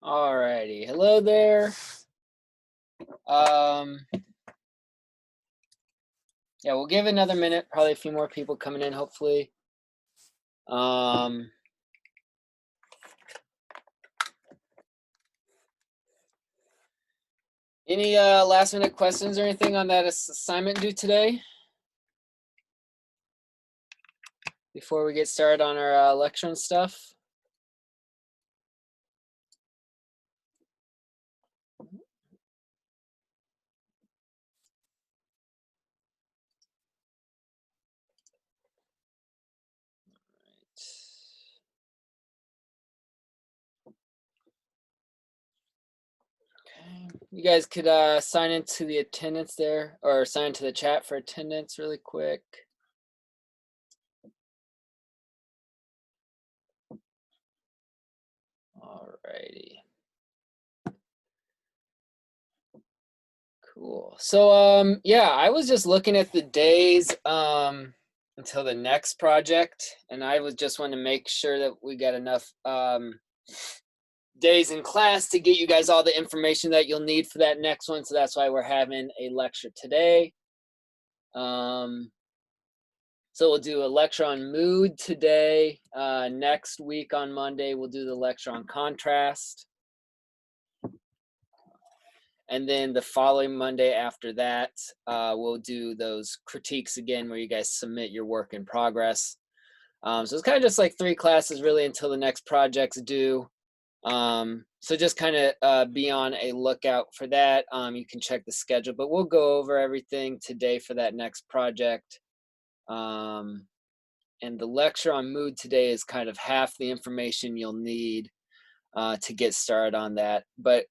All righty. Hello there. Um, yeah, we'll give it another minute. Probably a few more people coming in, hopefully. Any last minute questions or anything on that assignment due today? Before we get started on our lecture and stuff? Okay. You guys could sign into the attendance there, or sign into the chat for attendance really quick. All righty. Cool. So yeah, I was just looking at the days until the next project, and I was just wanting to make sure that we got enough days in class to get you guys all the information that you'll need for that next one. So that's why we're having a lecture today. So we'll do a lecture on mood today. Next week on Monday, we'll do the lecture on contrast. And then the following Monday after that, we'll do those critiques again where you guys submit your work in progress. So it's kind of just like 3 classes really until the next project's due. So just kind of be on a lookout for that. You can check the schedule, but we'll go over everything today for that next project. And the lecture on mood today is kind of half the information you'll need to get started on that. But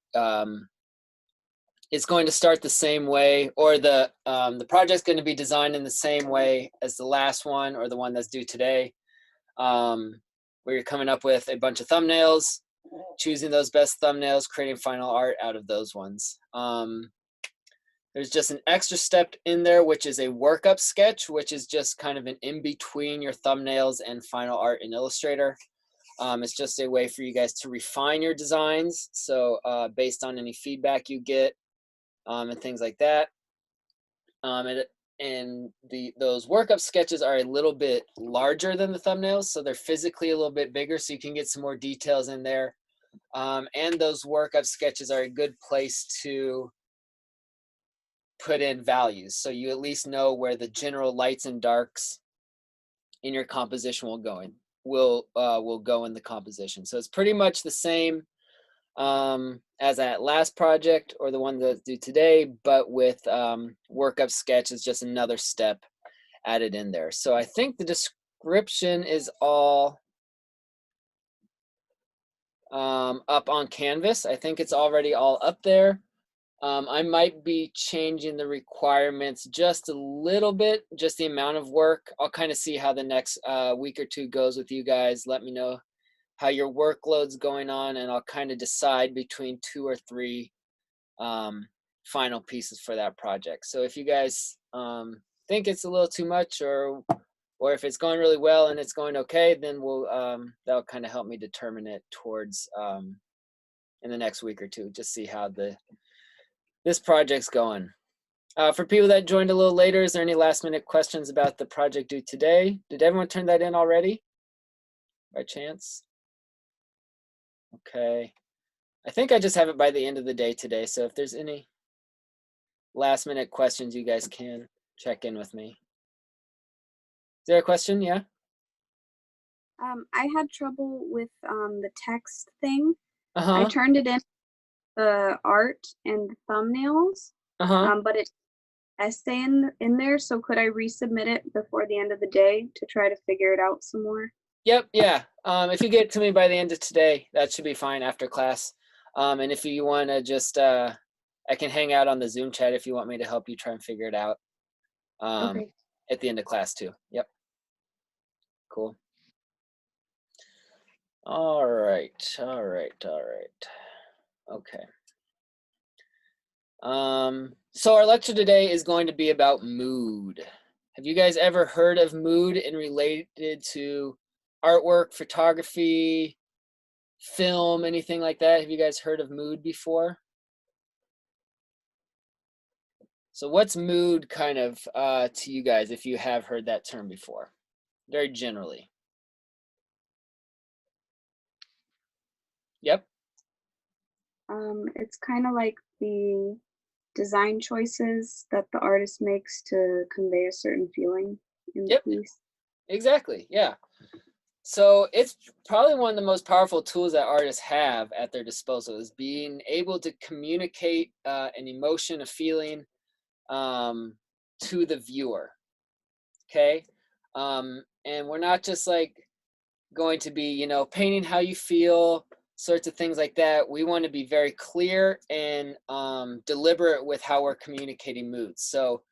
it's going to start the same way, or the project's going to be designed in the same way as the last one or the one that's due today, where you're coming up with a bunch of thumbnails, choosing those best thumbnails, creating final art out of those ones. There's just an extra step in there, which is a workup sketch, which is just kind of an in-between your thumbnails and final art in Illustrator. It's just a way for you guys to refine your designs. So based on any feedback you get and things like that. And those workup sketches are a little bit larger than the thumbnails, so they're physically a little bit bigger, so you can get some more details in there. And those workup sketches are a good place to put in values, so you at least know where the general lights and darks in your composition will go in the composition. So it's pretty much the same as that last project or the one that's due today, but with workup sketch is just another step added in there. So I think the description is all up on Canvas. I think it's already all up there. I might be changing the requirements just a little bit, just the amount of work. I'll kind of see how the next week or two goes with you guys. Let me know how your workload's going on, and I'll kind of decide between 2 or 3 final pieces for that project. So if you guys think it's a little too much, or if it's going really well and it's going okay, then we'll that'll kind of help me determine it towards in the next week or two, just see how this project's going. For people that joined a little later, is there any last minute questions about the project due today? Did everyone turn that in already by chance? Okay. I think I just have it by the end of the day today, so if there's any last minute questions, you guys can check in with me. Is there a question? Yeah? I had trouble with the text thing. Uh-huh. I turned it in, the art and the thumbnails, but it's essay in there, so could I resubmit it before the end of the day to try to figure it out some more? Yep, yeah. If you get it to me by the end of today, that should be fine after class. And if you want to just, I can hang out on the Zoom chat if you want me to help you try and figure it out Okay. at the end of class too. Yep. Cool. All right. Okay. So our lecture today is going to be about mood. Have you guys ever heard of mood and related to artwork, photography, film, anything like that? Have you guys heard of mood before? So what's mood kind of to you guys, if you have heard that term before, very generally? Yep. It's kind of like the design choices that the artist makes to convey a certain feeling in the Yep. piece. Exactly. Yeah. So it's probably one of the most powerful tools that artists have at their disposal is being able to communicate an emotion, a feeling to the viewer. Okay. And we're not just like going to be, you know, painting how you feel, sorts of things like that. We want to be very clear and deliberate with how we're communicating moods. So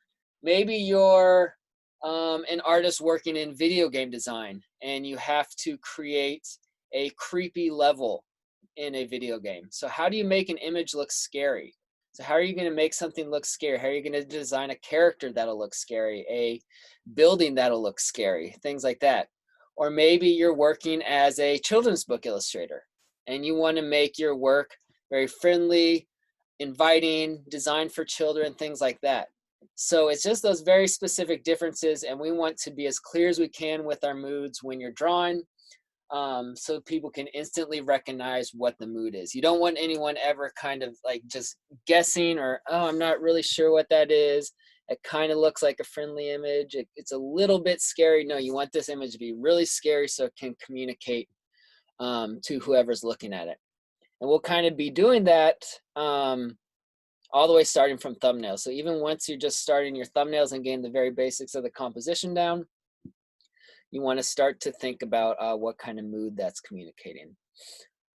maybe you're an artist working in video game design and you have to create a creepy level in a video game. So how do you make an image look scary? So how are you going to make something look scary? How are you going to design a character that'll look scary, a building that'll look scary, things like that? Or maybe you're working as a children's book illustrator and you want to make your work very friendly, inviting, designed for children, things like that. So it's just those very specific differences, and we want to be as clear as we can with our moods when you're drawing, so people can instantly recognize what the mood is. You don't want anyone ever kind of like just guessing or, oh, I'm not really sure what that is. It kind of looks like a friendly image. It's a little bit scary. No, you want this image to be really scary so it can communicate to whoever's looking at it. And we'll kind of be doing that all the way starting from thumbnails. So even once you're just starting your thumbnails and getting the very basics of the composition down, you want to start to think about what kind of mood that's communicating.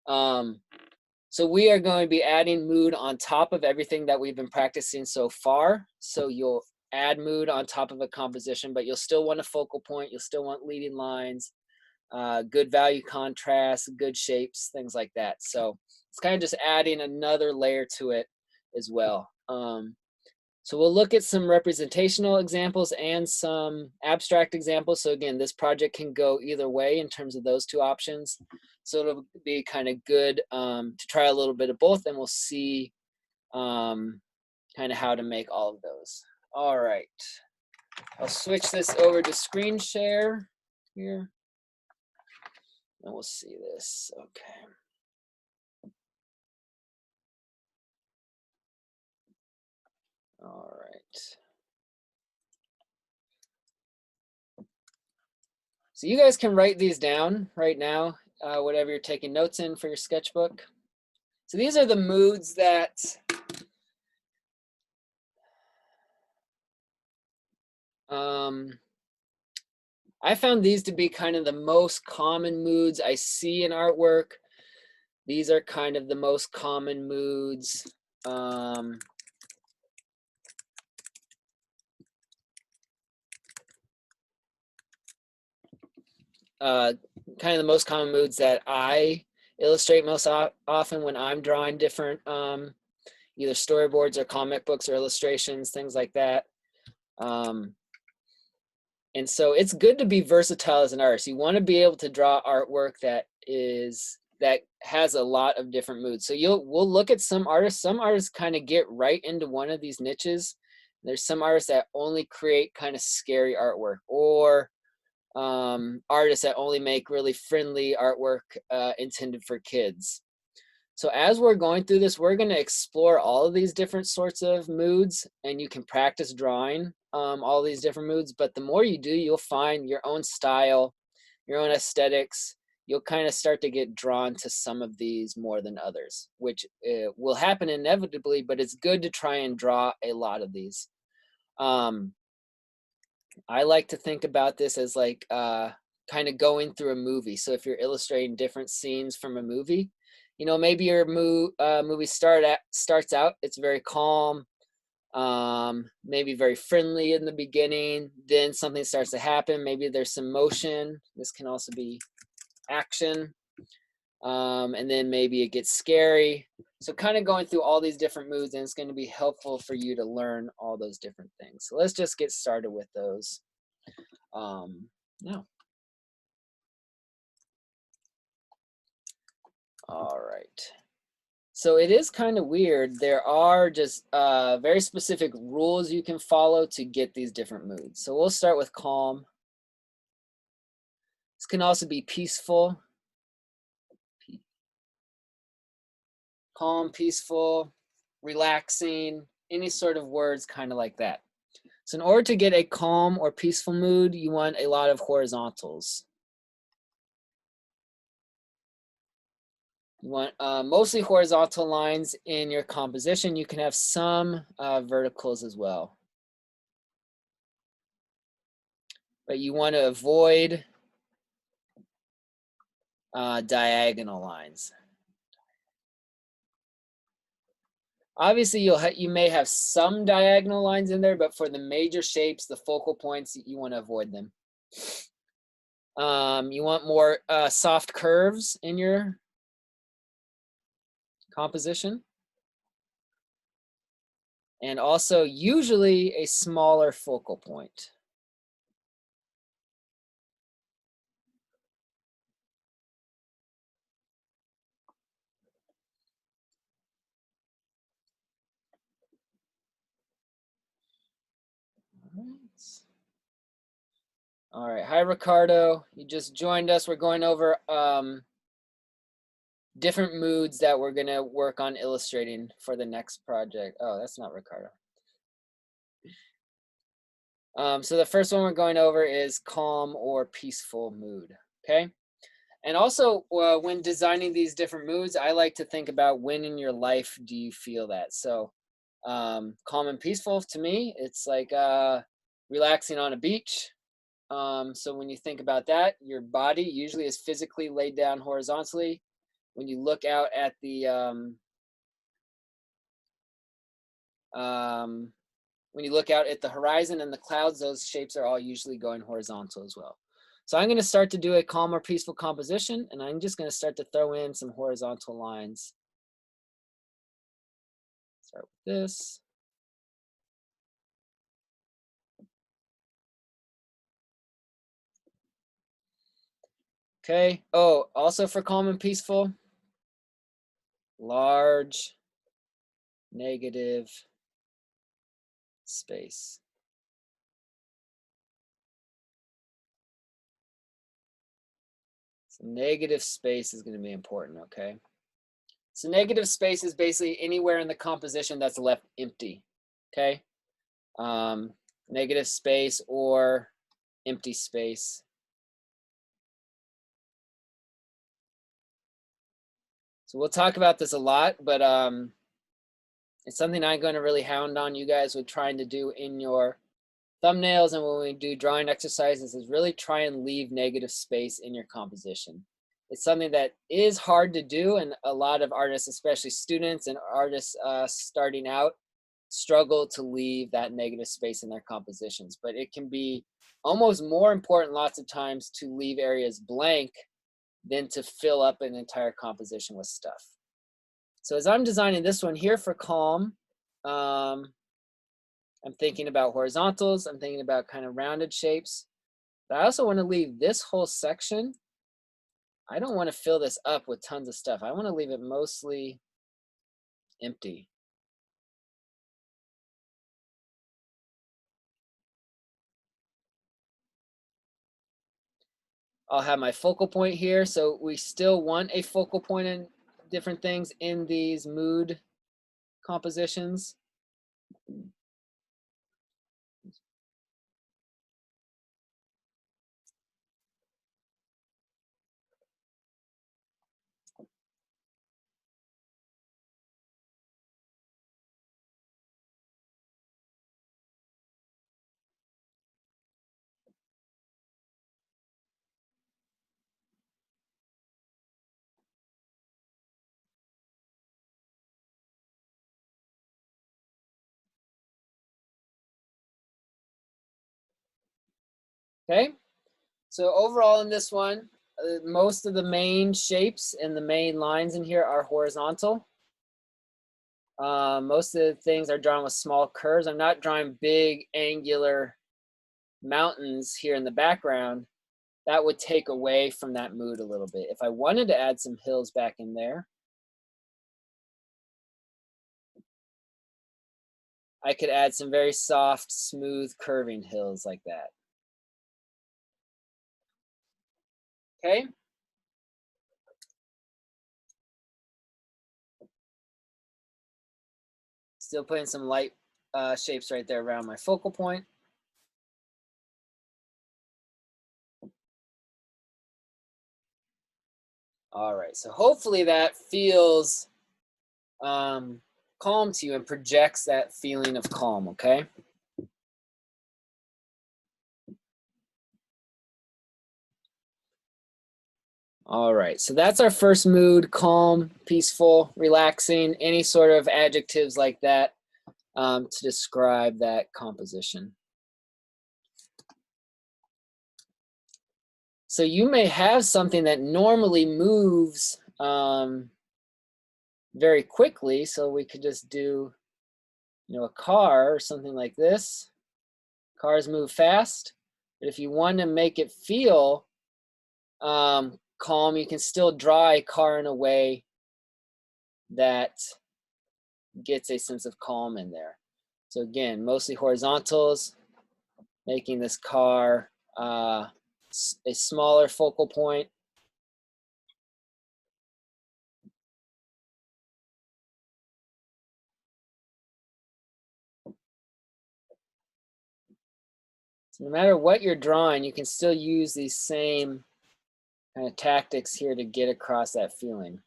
So we are going to be adding mood on top of everything that we've been practicing so far. So you'll add mood on top of a composition, but you'll still want a focal point. You'll still want leading lines, good value contrast, good shapes, things like that. So it's kind of just adding another layer to it as well. So we'll look at some representational examples and some abstract examples. So again, this project can go either way in terms of those two options. So it'll be kind of good to try a little bit of both, and we'll see kind of how to make all of those. All right, I'll switch this over to screen share here, and we'll see this. Okay. All right. So you guys can write these down right now, whatever you're taking notes in for your sketchbook. So these are the moods that I found these to be kind of the most common moods I see in artwork. These are kind of the most common moods. Kind of the most common moods that I illustrate most often when I'm drawing different either storyboards or comic books or illustrations, things like that. And so it's good to be versatile as an artist. You want to be able to draw artwork that has a lot of different moods. So we'll look at some artists. Some artists kind of get right into one of these niches. There's some artists that only create kind of scary artwork, or artists that only make really friendly artwork intended for kids. So as we're going through this, we're going to explore all of these different sorts of moods, and you can practice drawing all these different moods. But the more you do, you'll find your own style, your own aesthetics. You'll kind of start to get drawn to some of these more than others, which will happen inevitably, but it's good to try and draw a lot of these. I like to think about this as like kind of going through a movie. So if you're illustrating different scenes from a movie, you know, maybe your movie starts out, it's very calm, maybe very friendly in the beginning. Then something starts to happen. Maybe there's some motion. This can also be action. And then maybe it gets scary. So kind of going through all these different moods, and it's going to be helpful for you to learn all those different things. So let's just get started with those. Now. All right. So it is kind of weird. There are just very specific rules you can follow to get these different moods. So we'll start with calm. This can also be peaceful. Calm, peaceful, relaxing, any sort of words kind of like that. So in order to get a calm or peaceful mood, you want a lot of horizontals. You want mostly horizontal lines in your composition. You can have some verticals as well. But you want to avoid diagonal lines. Obviously, you may have some diagonal lines in there, but for the major shapes, the focal points, you want to avoid them. You want more soft curves in your composition. And also usually a smaller focal point. All right, hi Ricardo, you just joined us. We're going over different moods that we're gonna work on illustrating for the next project. Oh, that's not Ricardo. So the first one we're going over is calm or peaceful mood, okay? And also when designing these different moods, I like to think about when in your life do you feel that. So calm and peaceful to me, it's like relaxing on a beach. So when you think about that, your body usually is physically laid down horizontally. When you look out at the when you look out at the horizon and the clouds, those shapes are all usually going horizontal as well. So I'm going to start to do a calm or peaceful composition, and I'm just going to start to throw in some horizontal lines. Start with this. Okay. Oh, also for calm and peaceful, large negative space. So negative space is going to be important, okay? So negative space is basically anywhere in the composition that's left empty, okay? Negative space or empty space. So we'll talk about this a lot, but it's something I'm going to really hound on you guys with trying to do in your thumbnails and when we do drawing exercises is really try and leave negative space in your composition. It's something that is hard to do, and a lot of artists, especially students and artists starting out, struggle to leave that negative space in their compositions. But it can be almost more important lots of times to leave areas blank than to fill up an entire composition with stuff. So as I'm designing this one here for calm, I'm thinking about horizontals, I'm thinking about kind of rounded shapes, but I also want to leave this whole section. I don't want to fill this up with tons of stuff. I want to leave it mostly empty. I'll have my focal point here. So we still want a focal point in different things in these mood compositions. Okay, so overall in this one, most of the main shapes and the main lines in here are horizontal. Most of the things are drawn with small curves. I'm not drawing big angular mountains here in the background. that would take away from that mood a little bit. If I wanted to add some hills back in there, I could add some very soft, smooth, curving hills like that. Okay. Still putting some light shapes right there around my focal point. All right, so hopefully that feels calm to you and projects that feeling of calm, okay? All right, so that's our first mood: calm, peaceful, relaxing, any sort of adjectives like that to describe that composition. So you may have something that normally moves very quickly, so we could just do, you know, a car or something like this. Cars move fast, but if you want to make it feel calm, you can still draw a car in a way that gets a sense of calm in there. So again, mostly horizontals, making this car a smaller focal point. So no matter what you're drawing, you can still use these same kind of tactics here to get across that feeling.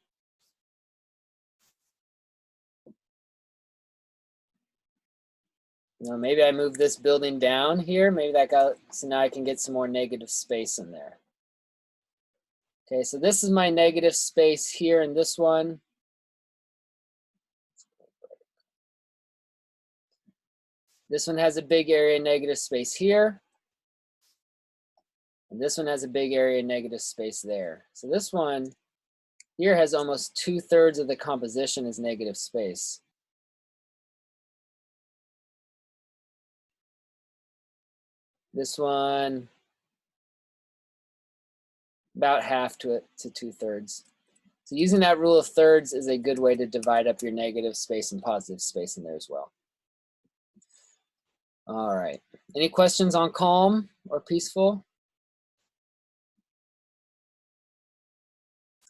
You know, maybe I move this building down here. Maybe that got, so now I can get some more negative space in there. Okay, so this is my negative space here in this one. This one has a big area negative space here. And this one has a big area negative space there. So this one here has almost 2/3 of the composition as negative space. This one, about half to 2/3. So using that rule of thirds is a good way to divide up your negative space and positive space in there as well. All right. Any questions on calm or peaceful?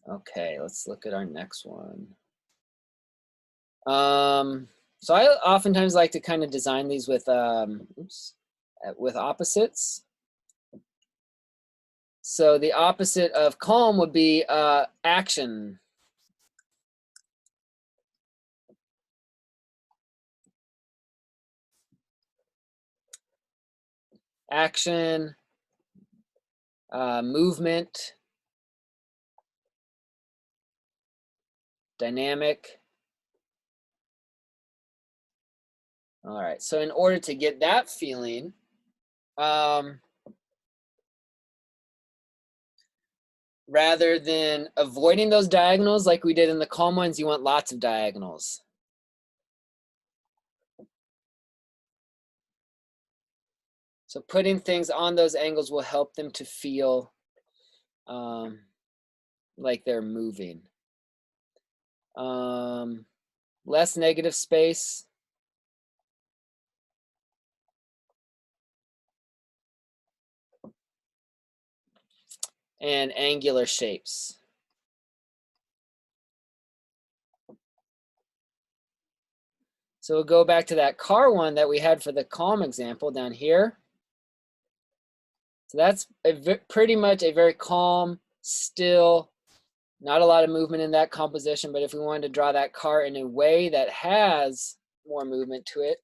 Okay, let's look at our next one. So I oftentimes like to kind of design these with opposites. So the opposite of calm would be action. Action, movement, dynamic. All right, so in order to get that feeling, rather than avoiding those diagonals like we did in the calm ones, you want lots of diagonals. So putting things on those angles will help them to feel like they're moving. Less negative space. And angular shapes. So we'll go back to that car one that we had for the calm example down here. So that's pretty much a very calm, still, not a lot of movement in that composition, but if we wanted to draw that car in a way that has more movement to it,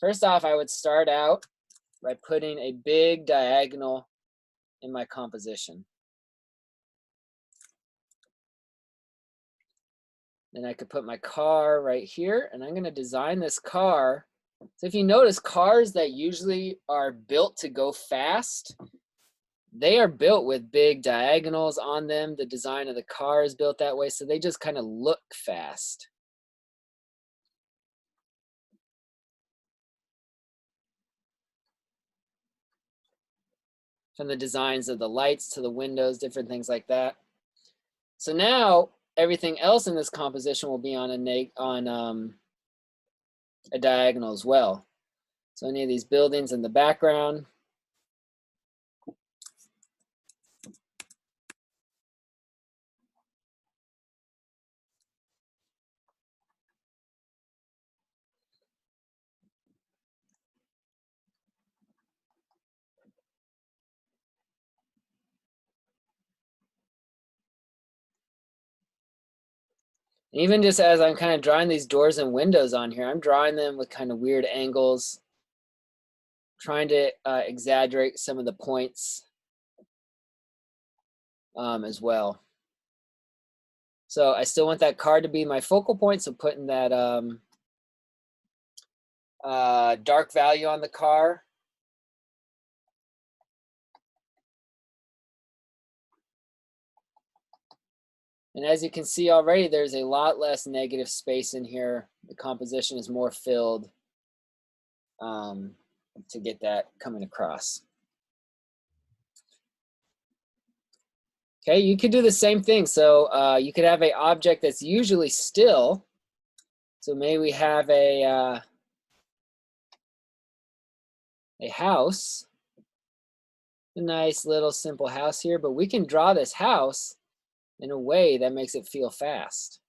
first off, I would start out by putting a big diagonal in my composition. Then I could put my car right here, and I'm going to design this car. So if you notice, cars that usually are built to go fast, they are built with big diagonals on them. The design of the car is built that way, so they just kind of look fast. from the designs of the lights to the windows, different things like that. So now everything else in this composition will be on a diagonal as well. So any of these buildings in the background. Even just as I'm kind of drawing these doors and windows on here, I'm drawing them with kind of weird angles, trying to exaggerate some of the points as well. So I still want that card to be my focal point, so putting that dark value on the car. And as you can see already, there's a lot less negative space in here. The composition is more filled to get that coming across. Okay, you could do the same thing. So you could have an object that's usually still. So maybe we have a house, a nice little simple house here, but we can draw this house in a way that makes it feel fast.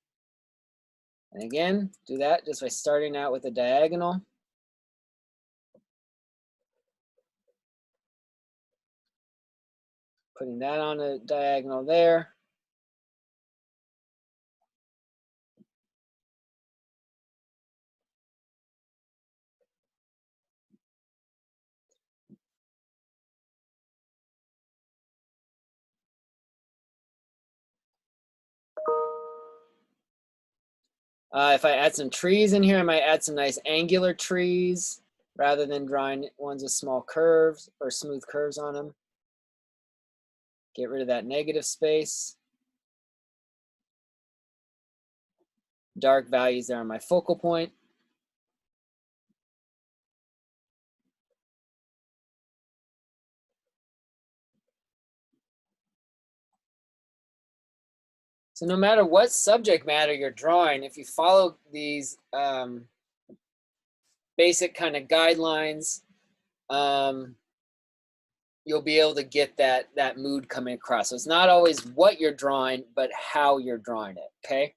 And again, do that just by starting out with a diagonal. Putting that on a diagonal there. If I add some trees in here, I might add some nice angular trees rather than drawing ones with small curves or smooth curves on them. Get rid of that negative space. Dark values there on my focal point. So no matter what subject matter you're drawing, if you follow these basic kind of guidelines, you'll be able to get that mood coming across. So it's not always what you're drawing, but how you're drawing it, okay?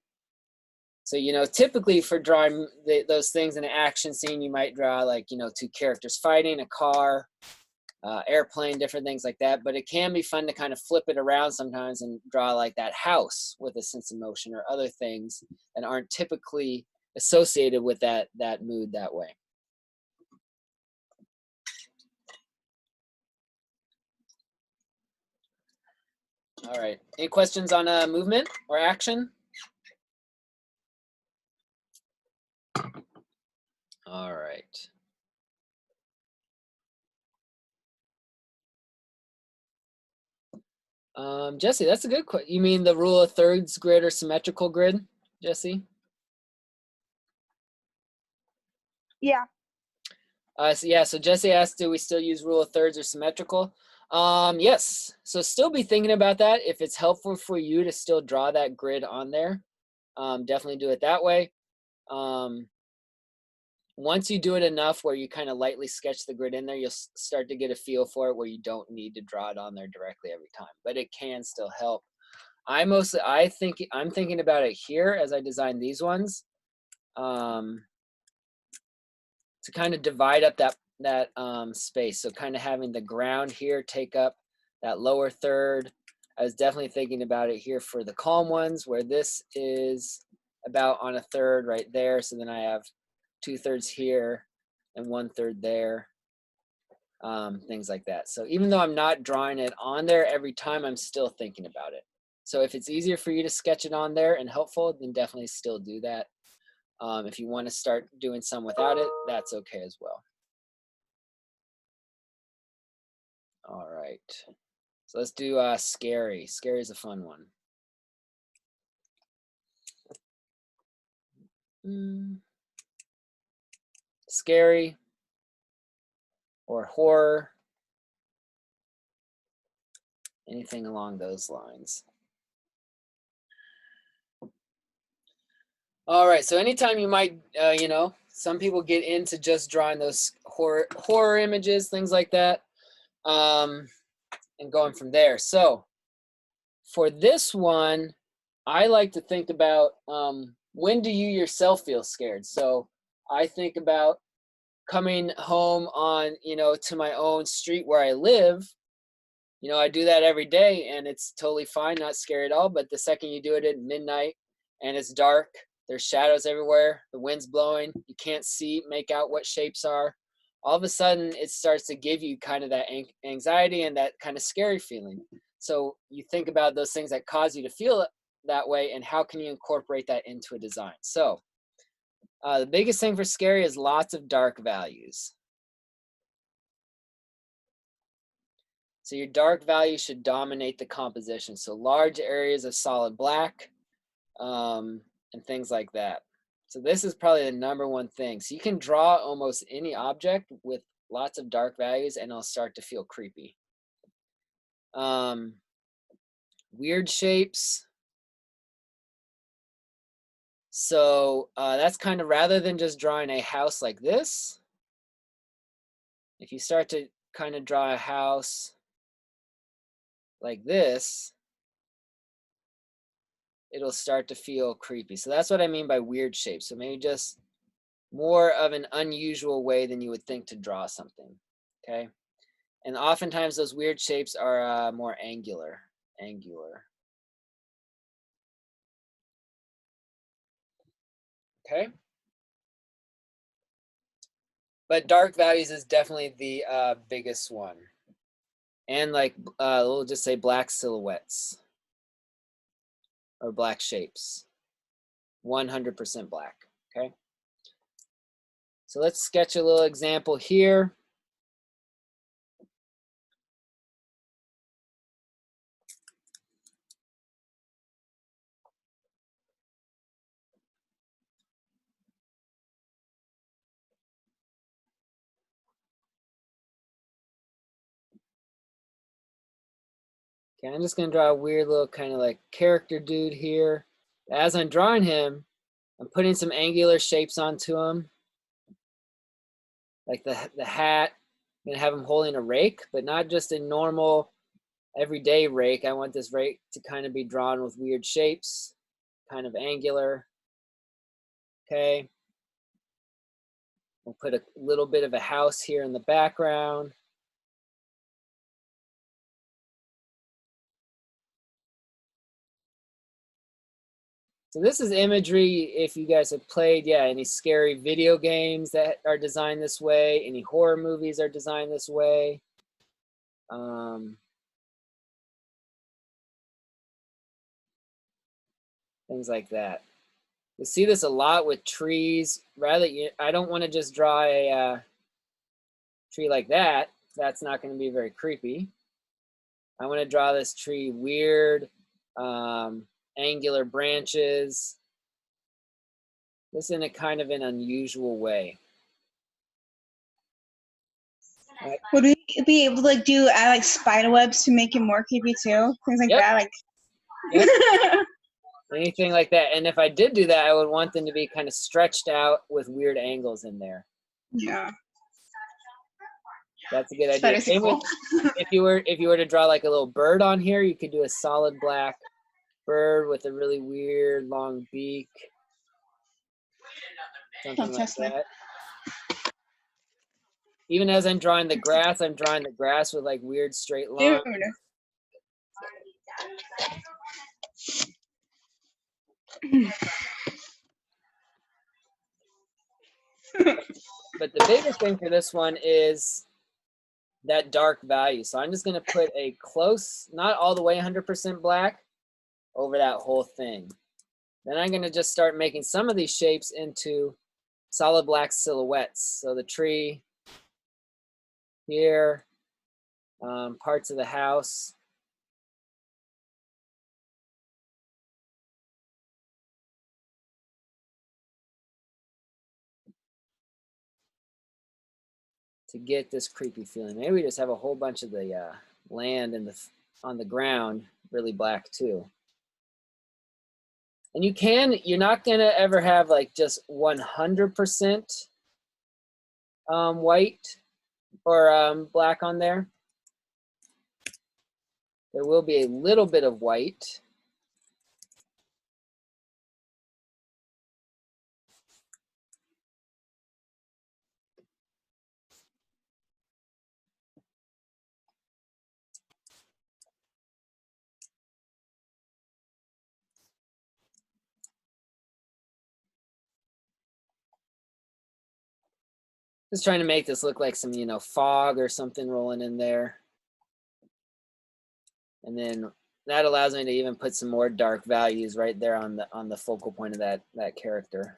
So, you know, typically for drawing those things in an action scene, you might draw like, you know, two characters fighting, a car, airplane, different things like that. But it can be fun to kind of flip it around sometimes and draw like that house with a sense of motion or other things that aren't typically associated with that mood that way. All right. Any questions on movement or action? All right. Jesse, that's a good question. You mean the rule of thirds grid or symmetrical grid, Jesse? Yeah. So Jesse asked, do we still use rule of thirds or symmetrical? Yes. So still be thinking about that. If it's helpful for you to still draw that grid on there, definitely do it that way. Once you do it enough where you kind of lightly sketch the grid in there, you'll start to get a feel for it where you don't need to draw it on there directly every time, but it can still help. I'm thinking about it here as I design these ones, to kind of divide up that space. So kind of having the ground here take up that lower third. I was definitely thinking about it here for the calm ones where this is about on a third right there. So then I have 2/3 here and 1/3 there, things like that. So even though I'm not drawing it on there every time, I'm still thinking about it. So if it's easier for you to sketch it on there and helpful, then definitely still do that. If you want to start doing some without it, that's okay as well. All right. So let's do scary. Scary is a fun one. Scary or horror. anything along those lines. All right, so anytime you might, you know, some people get into just drawing those horror images, things like that, and going from there. So for this one, I like to think about when do you yourself feel scared? So I think about coming home on, you know, to my own street where I live. You know, I do that every day and it's totally fine, not scary at all. But the second you do it at midnight and it's dark, there's shadows everywhere, the wind's blowing, you can't see, make out what shapes are. All of a sudden, it starts to give you kind of that anxiety and that kind of scary feeling. So you think about those things that cause you to feel that way and how can you incorporate that into a design. So the biggest thing for scary is lots of dark values. So your dark values should dominate the composition. So large areas of solid black and things like that. So this is probably the number one thing. So you can draw almost any object with lots of dark values and it'll start to feel creepy. Weird shapes. So that's kind of, rather than just drawing a house like this, if you start to kind of draw a house like this, it'll start to feel creepy. So that's what I mean by weird shapes. So maybe just more of an unusual way than you would think to draw something, okay? And oftentimes those weird shapes are more angular. Okay? But dark values is definitely the biggest one. And like, we'll just say black silhouettes or black shapes. 100% black, okay? So let's sketch a little example here. Okay, I'm just gonna draw a weird little kind of like character dude here. As I'm drawing him, I'm putting some angular shapes onto him. Like the hat, I'm gonna have him holding a rake, but not just a normal everyday rake. I want this rake to kind of be drawn with weird shapes, kind of angular. Okay. We'll put a little bit of a house here in the background. So this is imagery if you guys have played, any scary video games that are designed this way, any horror movies are designed this way. Things like that. You see this a lot with trees. I don't want to just draw a tree like that. That's not going to be very creepy. I want to draw this tree weird, angular branches. This in a kind of an unusual way. Right. Would we be able to like do like spider webs to make it more creepy too? Things like that, like. Yep. Anything like that. And if I did do that, I would want them to be kind of stretched out with weird angles in there. Yeah. That's a good idea. Same with, if you were to draw like a little bird on here, you could do a solid black bird with a really weird long beak. Something like that. Even as I'm drawing the grass, I'm drawing the grass with like weird straight lines. But the biggest thing for this one is that dark value. So I'm just going to put a close, not all the way 100% black, over that whole thing. Then I'm going to just start making some of these shapes into solid black silhouettes. So the tree here, parts of the house. To get this creepy feeling. Maybe we just have a whole bunch of the land in the on the ground really black too. And you're not gonna ever have like just 100% white or black on there. There will be a little bit of white. Just trying to make this look like some, fog or something rolling in there. And then that allows me to even put some more dark values right there on the focal point of that character.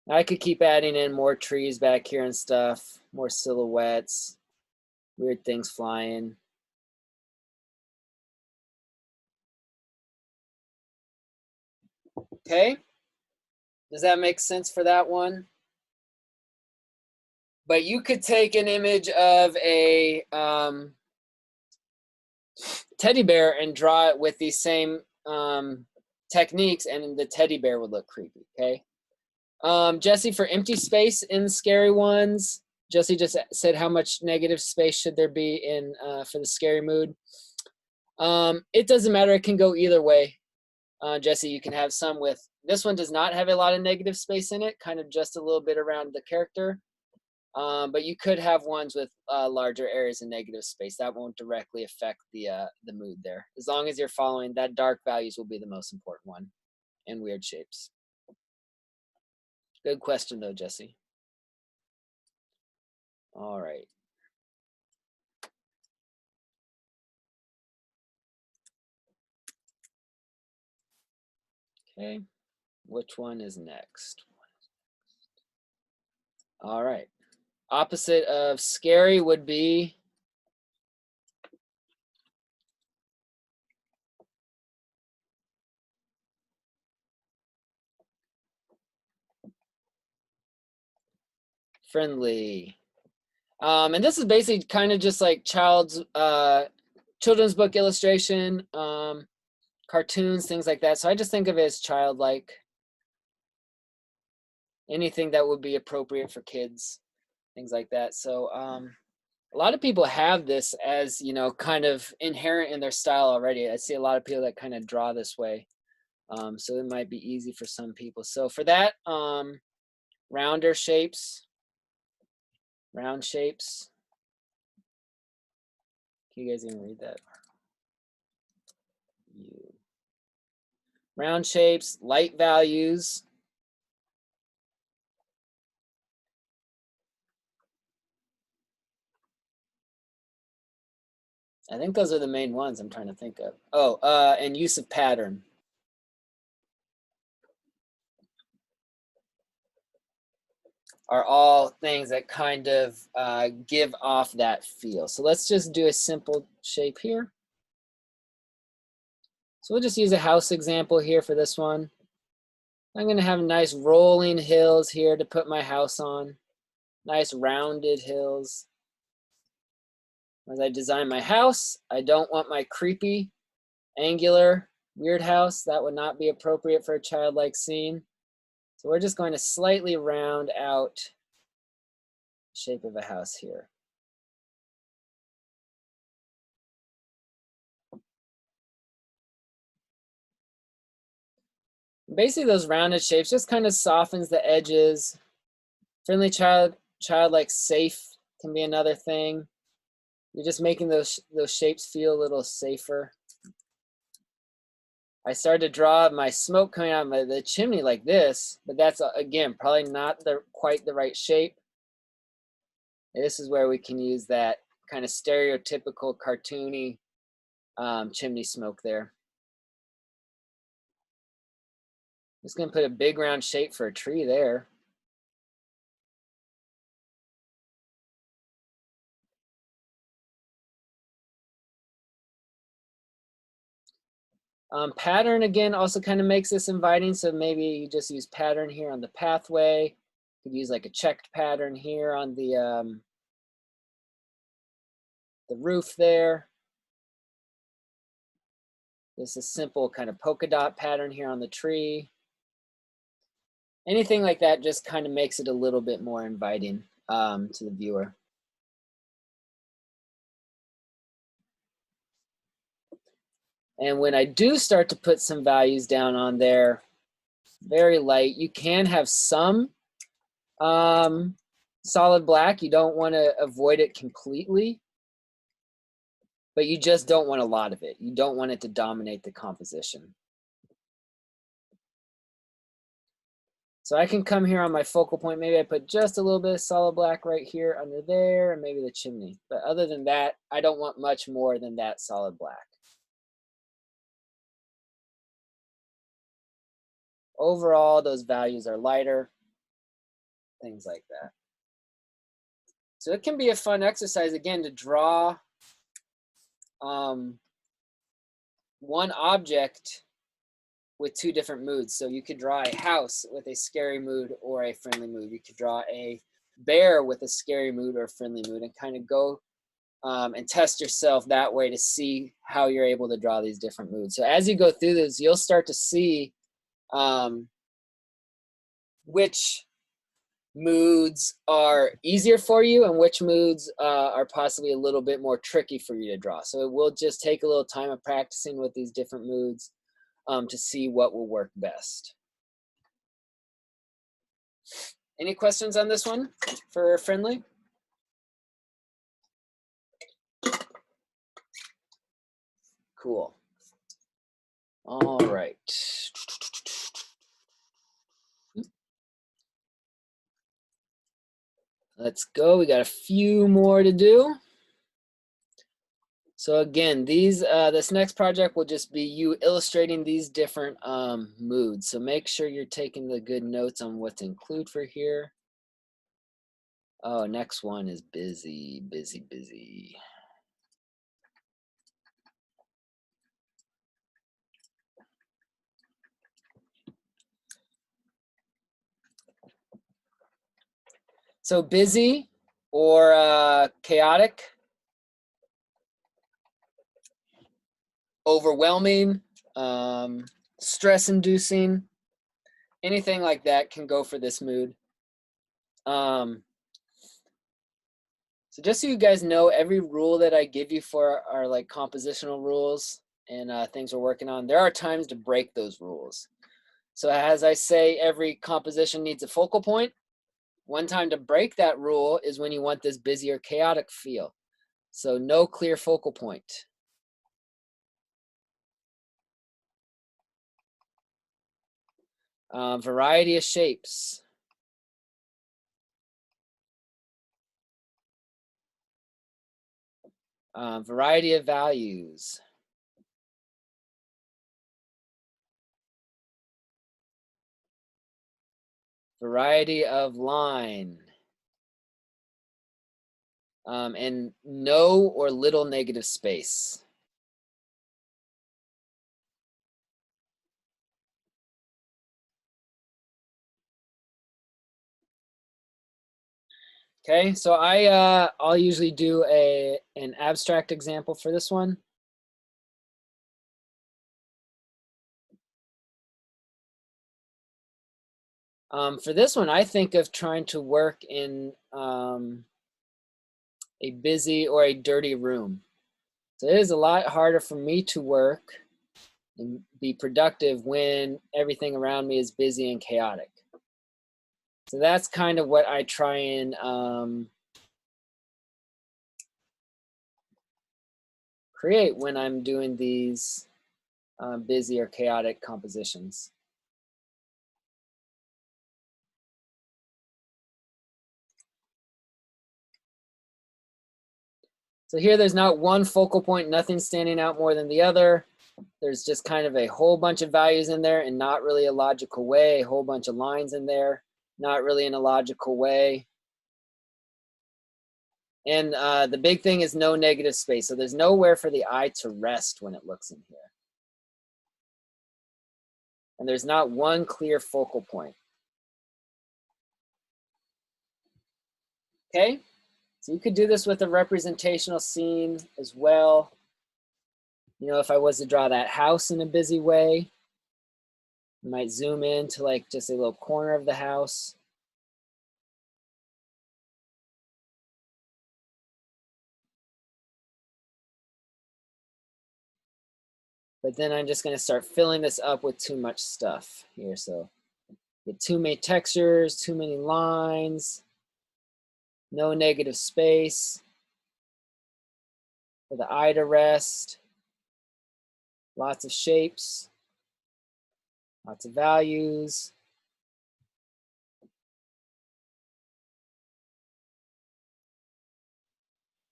I could keep adding in more trees back here and stuff, more silhouettes, weird things flying. Okay, does that make sense for that one? But you could take an image of a teddy bear and draw it with these same techniques, and the teddy bear would look creepy, okay? Jesse, for empty space in scary ones, Jesse just said how much negative space should there be in for the scary mood. It doesn't matter, it can go either way. Jesse, you can have some with, this one does not have a lot of negative space in it, kind of just a little bit around the character. But you could have ones with larger areas of negative space. That won't directly affect the mood there. As long as you're following that, dark values will be the most important one, and weird shapes. Good question though, Jesse. All right. Okay, which one is next? All right. Opposite of scary would be friendly. And this is basically kind of just like children's book illustration, cartoons, things like that. So I just think of it as childlike. Anything that would be appropriate for kids, things like that. So a lot of people have this as, kind of inherent in their style already. I see a lot of people that kind of draw this way. So it might be easy for some people. So for that, rounder shapes, round shapes. Can you guys even read that? Round shapes, light values. I think those are the main ones I'm trying to think of. Oh, and use of pattern. Are all things that kind of give off that feel. So let's just do a simple shape here. So we'll just use a house example here for this one. I'm going to have nice rolling hills here to put my house on. Nice rounded hills. As I design my house, I don't want my creepy, angular, weird house. That would not be appropriate for a childlike scene. So we're just going to slightly round out the shape of a house here. Basically, those rounded shapes just kind of softens the edges. Friendly childlike safe can be another thing. You're just making those shapes feel a little safer. I started to draw my smoke coming out of the chimney like this, but that's, again, probably not quite the right shape. And this is where we can use that kind of stereotypical cartoony chimney smoke there. I'm just going to put a big round shape for a tree there. Pattern, again, also kind of makes this inviting. So maybe you just use pattern here on the pathway. You could use like a checked pattern here on the the roof there. There's a simple kind of polka dot pattern here on the tree. Anything like that just kind of makes it a little bit more inviting to the viewer. And when I do start to put some values down on there, very light, you can have some solid black. You don't want to avoid it completely, but you just don't want a lot of it. You don't want it to dominate the composition. So I can come here on my focal point. Maybe I put just a little bit of solid black right here under there and maybe the chimney. But other than that, I don't want much more than that solid black. Overall, those values are lighter, things like that. So it can be a fun exercise, again, to draw one object with two different moods. So you could draw a house with a scary mood or a friendly mood. You could draw a bear with a scary mood or a friendly mood, and kind of go and test yourself that way to see how you're able to draw these different moods. So as you go through this, you'll start to see which moods are easier for you and which moods are possibly a little bit more tricky for you to draw. So it will just take a little time of practicing with these different moods to see what will work best. Any questions on this one for friendly? Cool. All right. Let's go. We got a few more to do. So again, this next project will just be you illustrating these different moods. So make sure you're taking the good notes on what to include for here. Oh, next one is busy, busy, busy. So busy or chaotic, overwhelming, stress-inducing, anything like that can go for this mood. So just so you guys know, every rule that I give you for our like compositional rules and things we're working on, there are times to break those rules. So as I say, every composition needs a focal point. One time to break that rule is when you want this busy or chaotic feel. So no clear focal point. Variety of shapes. Variety of values. Variety of line. And no or little negative space. Okay, so I'll usually do an abstract example for this one. For this one, I think of trying to work in a busy or a dirty room. So it is a lot harder for me to work and be productive when everything around me is busy and chaotic. So that's kind of what I try and create when I'm doing these busy or chaotic compositions. So here there's not one focal point, nothing standing out more than the other. There's just kind of a whole bunch of values in there and not really a logical way, a whole bunch of lines in there, not really in a logical way. And the big thing is no negative space. So there's nowhere for the eye to rest when it looks in here. And there's not one clear focal point. Okay, So you could do this with a representational scene as well. You know, if I was to draw that house in a busy way, I might zoom in to like just a little corner of the house. But then I'm just going to start filling this up with too much stuff here. So get too many textures, too many lines, no negative space for the eye to rest, lots of shapes, lots of values.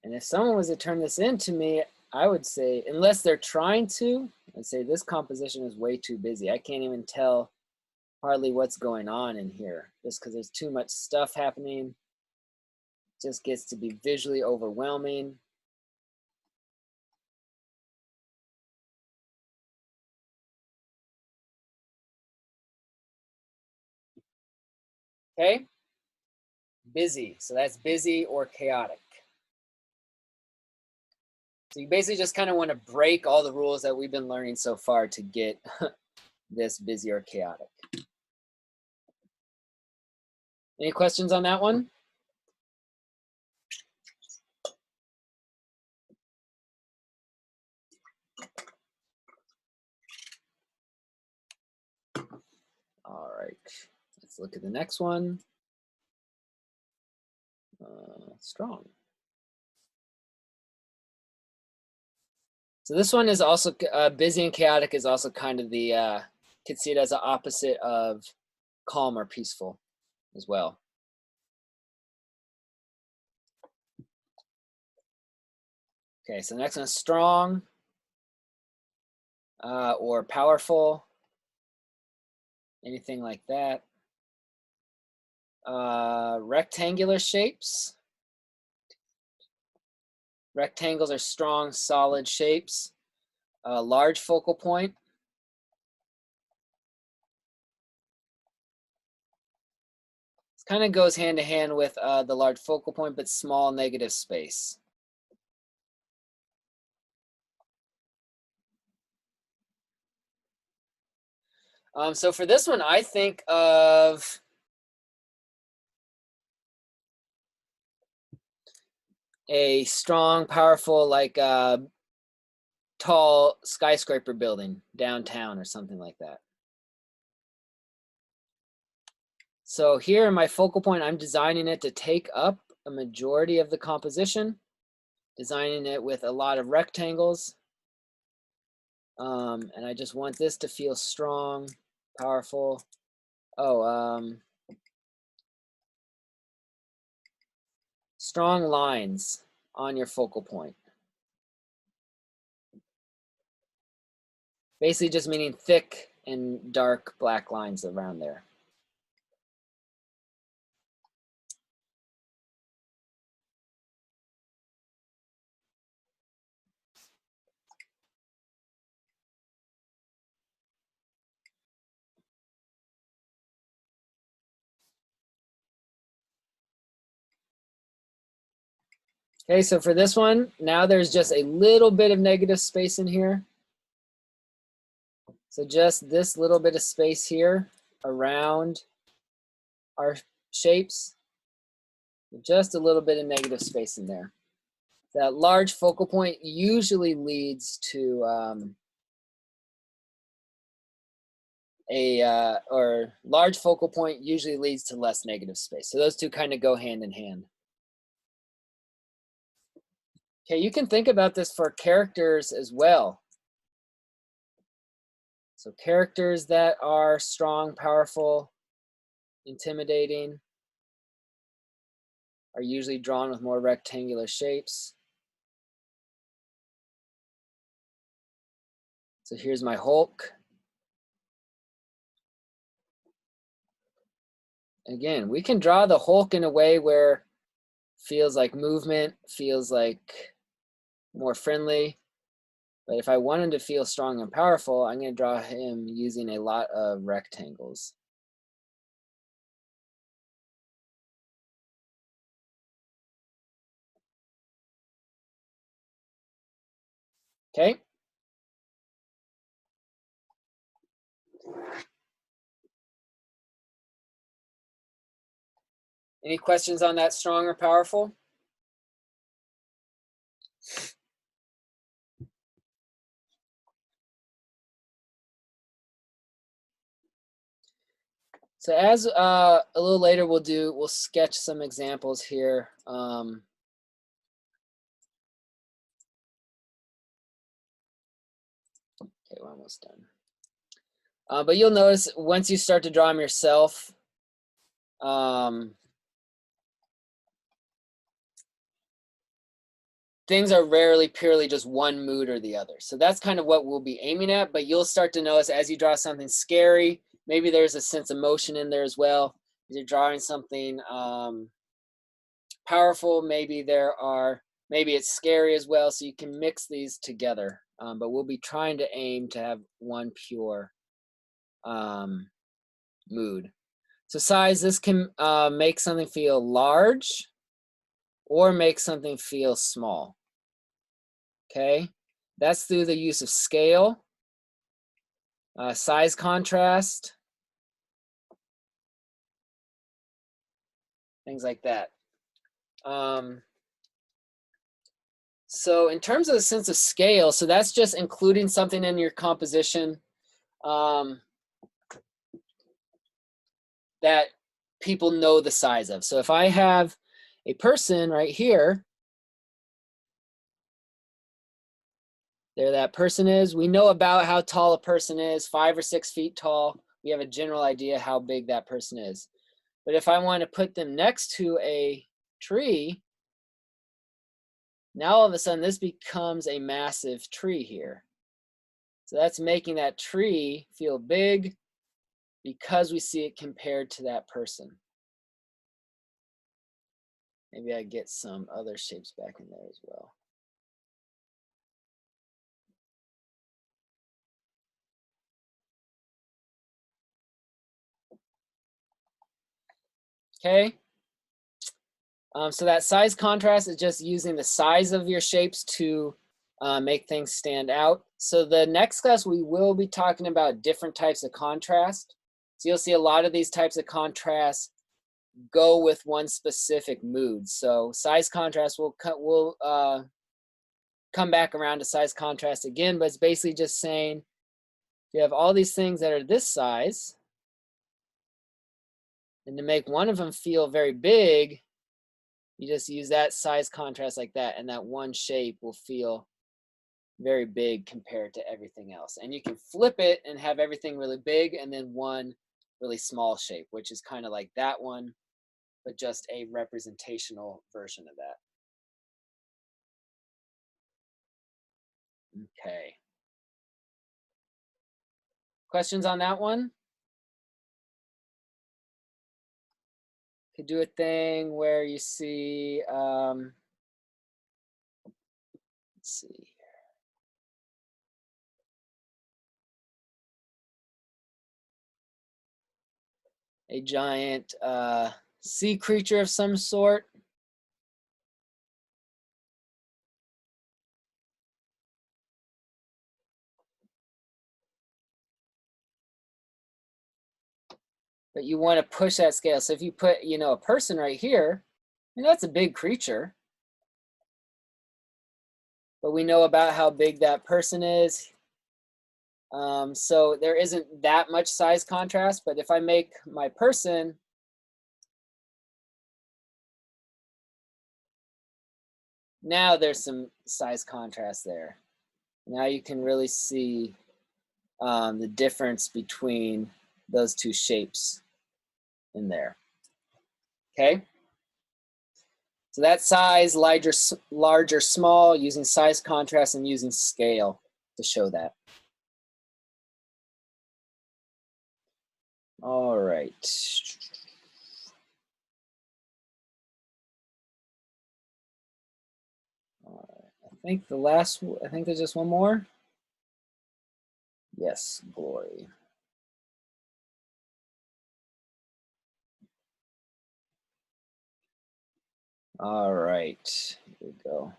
And if someone was to turn this into me, I would say, unless they're trying to, I'd say this composition is way too busy. I can't even tell hardly what's going on in here just because there's too much stuff happening. It just gets to be visually overwhelming. Okay, busy. So that's busy or chaotic. So you basically just kind of want to break all the rules that we've been learning so far to get this busy or chaotic. Any questions on that one? All right, let's look at the next one. Strong. So this one is also busy and chaotic is also kind of the, could see it as an opposite of calm or peaceful as well. Okay, so the next one is strong or powerful, anything like that. Rectangular shapes. Rectangles are strong, solid shapes. Large focal point. This kind of goes hand to hand with the large focal point, but small negative space. So for this one, I think of a strong, powerful, like tall skyscraper building downtown or something like that. So here in my focal point, I'm designing it to take up a majority of the composition, designing it with a lot of rectangles. And I just want this to feel strong, powerful. Strong lines on your focal point. Basically just meaning thick and dark black lines around there. Okay, so for this one, now there's just a little bit of negative space in here. So just this little bit of space here around our shapes, just a little bit of negative space in there. That large focal point usually leads to or large focal point usually leads to less negative space. So those two kind of go hand in hand. Okay, you can think about this for characters as well. So characters that are strong, powerful, intimidating are usually drawn with more rectangular shapes. So here's my Hulk. Again, we can draw the Hulk in a way where feels like movement, feels like more friendly. But if I want him to feel strong and powerful, I'm going to draw him using a lot of rectangles. Okay. Any questions on that strong or powerful? So as a little later we'll sketch some examples here. Okay, we're almost done. But you'll notice once you start to draw them yourself, things are rarely purely just one mood or the other. So that's kind of what we'll be aiming at, but you'll start to notice as you draw something scary, maybe there's a sense of motion in there as well. As you're drawing something powerful, maybe it's scary as well. So you can mix these together, but we'll be trying to aim to have one pure mood. So size, this can make something feel large or make something feel small. Okay, that's through the use of scale, size contrast, things like that. So in terms of the sense of scale, so that's just including something in your composition that people know the size of. So if I have a person right here, there that person is. We know about how tall a person is, 5 or 6 feet tall. We have a general idea how big that person is. But if I want to put them next to a tree, now all of a sudden this becomes a massive tree here. So that's making that tree feel big because we see it compared to that person. Maybe I get some other shapes back in there as well. Okay. So that size contrast is just using the size of your shapes to make things stand out. So the next class, we will be talking about different types of contrast. So you'll see a lot of these types of contrast go with one specific mood. So size contrast, we'll come back around to size contrast again, but it's basically just saying you have all these things that are this size, and to make one of them feel very big, you just use that size contrast like that, and that one shape will feel very big compared to everything else. And you can flip it and have everything really big and then one really small shape, which is kind of like that one, but just a representational version of that. Okay. Questions on that one? Could do a thing where you see, let's see. A giant sea creature of some sort. But you want to push that scale. So if you put, a person right here, that's a big creature. But we know about how big that person is. So there isn't that much size contrast, but if I make my person now there's some size contrast there. Now you can really see the difference between those two shapes in there. Okay. So that size, larger, small, using size contrast and using scale to show that. All right. I think there's just one more. Yes, glory. All right, here we go.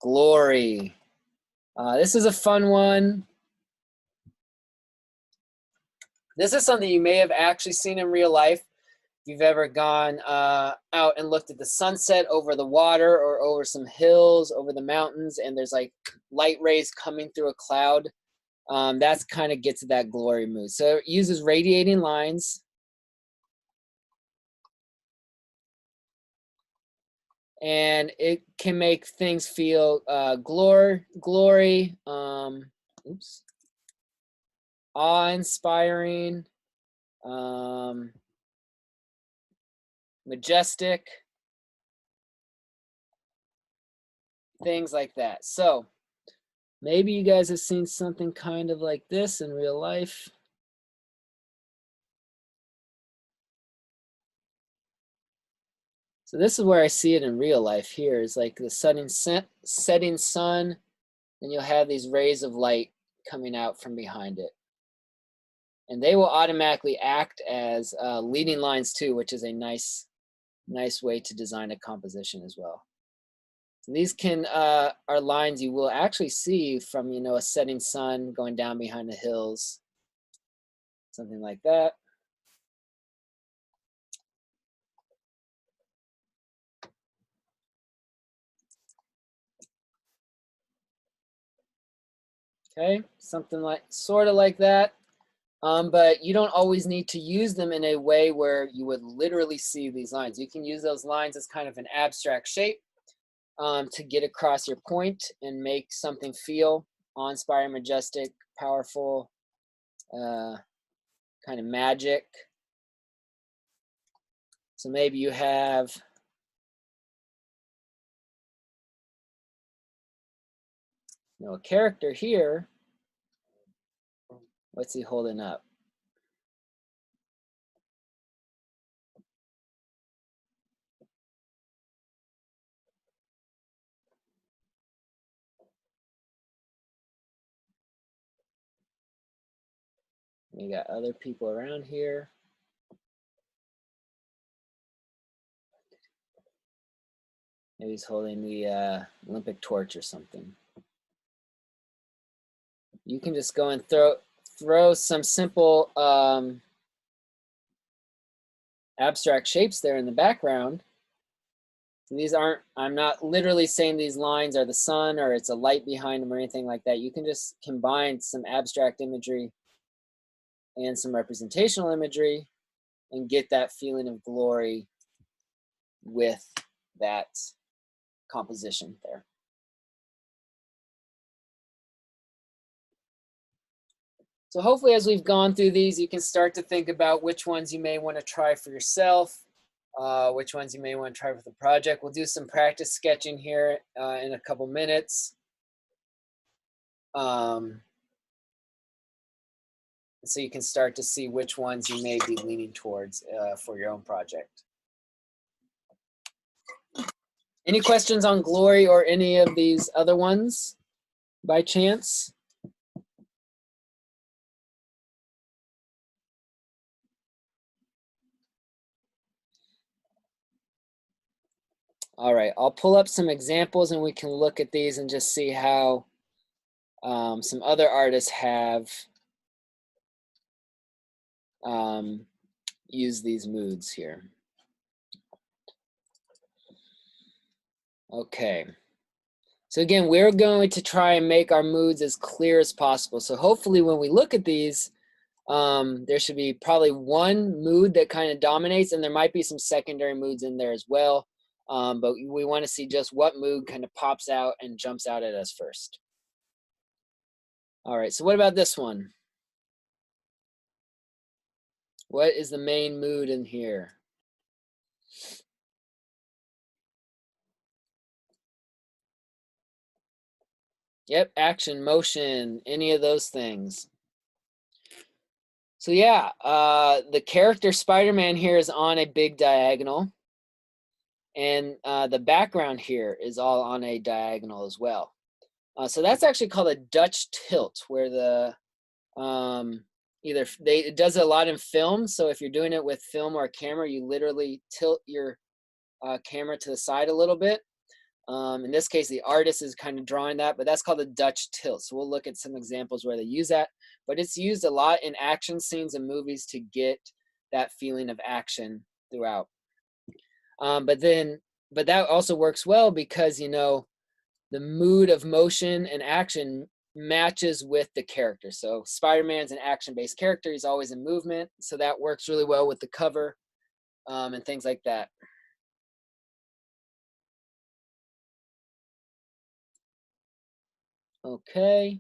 Glory. This is a fun one. This is something you may have actually seen in real life. If you've ever gone out and looked at the sunset over the water or over some hills, over the mountains, and there's like light rays coming through a cloud, that's kind of gets to that glory mood. So it uses radiating lines. And it can make things feel glory, awe-inspiring, majestic, things like that. So maybe you guys have seen something kind of like this in real life. So this is where I see it in real life here. Is like the setting sun, and you'll have these rays of light coming out from behind it. And they will automatically act as leading lines too, which is a nice way to design a composition as well. So these are lines you will actually see from, you know, a setting sun going down behind the hills, something like that. Okay, something like, sort of like that. But you don't always need to use them in a way where you would literally see these lines. You can use those lines as kind of an abstract shape to get across your point and make something feel awe-inspiring, majestic, powerful, kind of magic. So maybe you have a character here. What's he holding up? We got other people around here. Maybe he's holding the Olympic torch or something. You can just go and throw some simple abstract shapes there in the background. And these aren't, I'm not literally saying these lines are the sun or it's a light behind them or anything like that. You can just combine some abstract imagery and some representational imagery and get that feeling of glory with that composition there. So hopefully as we've gone through these, you can start to think about which ones you may want to try for yourself, which ones you may want to try for the project. We'll do some practice sketching here in a couple minutes. So you can start to see which ones you may be leaning towards for your own project. Any questions on glory or any of these other ones by chance? All right, I'll pull up some examples and we can look at these and just see how some other artists have used these moods here. Okay, so again, we're going to try and make our moods as clear as possible. So hopefully when we look at these, there should be probably one mood that kind of dominates, and there might be some secondary moods in there as well. But we want to see just what mood kind of pops out and jumps out at us first. All right, so what about this one? What is the main mood in here? Yep, action, motion, any of those things. So yeah, the character Spider-Man here is on a big diagonal. And the background here is all on a diagonal as well. So that's actually called a Dutch tilt, where the it does a lot in film. So if you're doing it with film or a camera, you literally tilt your camera to the side a little bit. In this case, the artist is kind of drawing that, but that's called the Dutch tilt. So we'll look at some examples where they use that, but it's used a lot in action scenes and movies to get that feeling of action throughout. But that also works well because, you know, the mood of motion and action matches with the character. So Spider-Man's an action-based character. He's always in movement. So that works really well with the cover and things like that. Okay.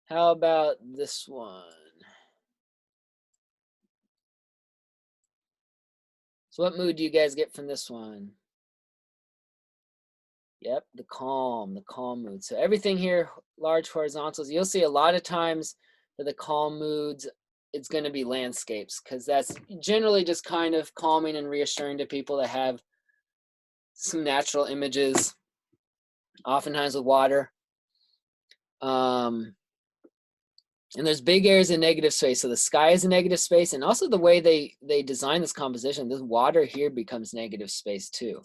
How about this one? So what mood do you guys get from this one? Yep, the calm mood. So everything here, large horizontals, you'll see a lot of times for the calm moods, it's going to be landscapes because that's generally just kind of calming and reassuring to people that have some natural images, oftentimes with water. And there's big areas of negative space. So the sky is a negative space, and also the way they design this composition, this water here becomes negative space too.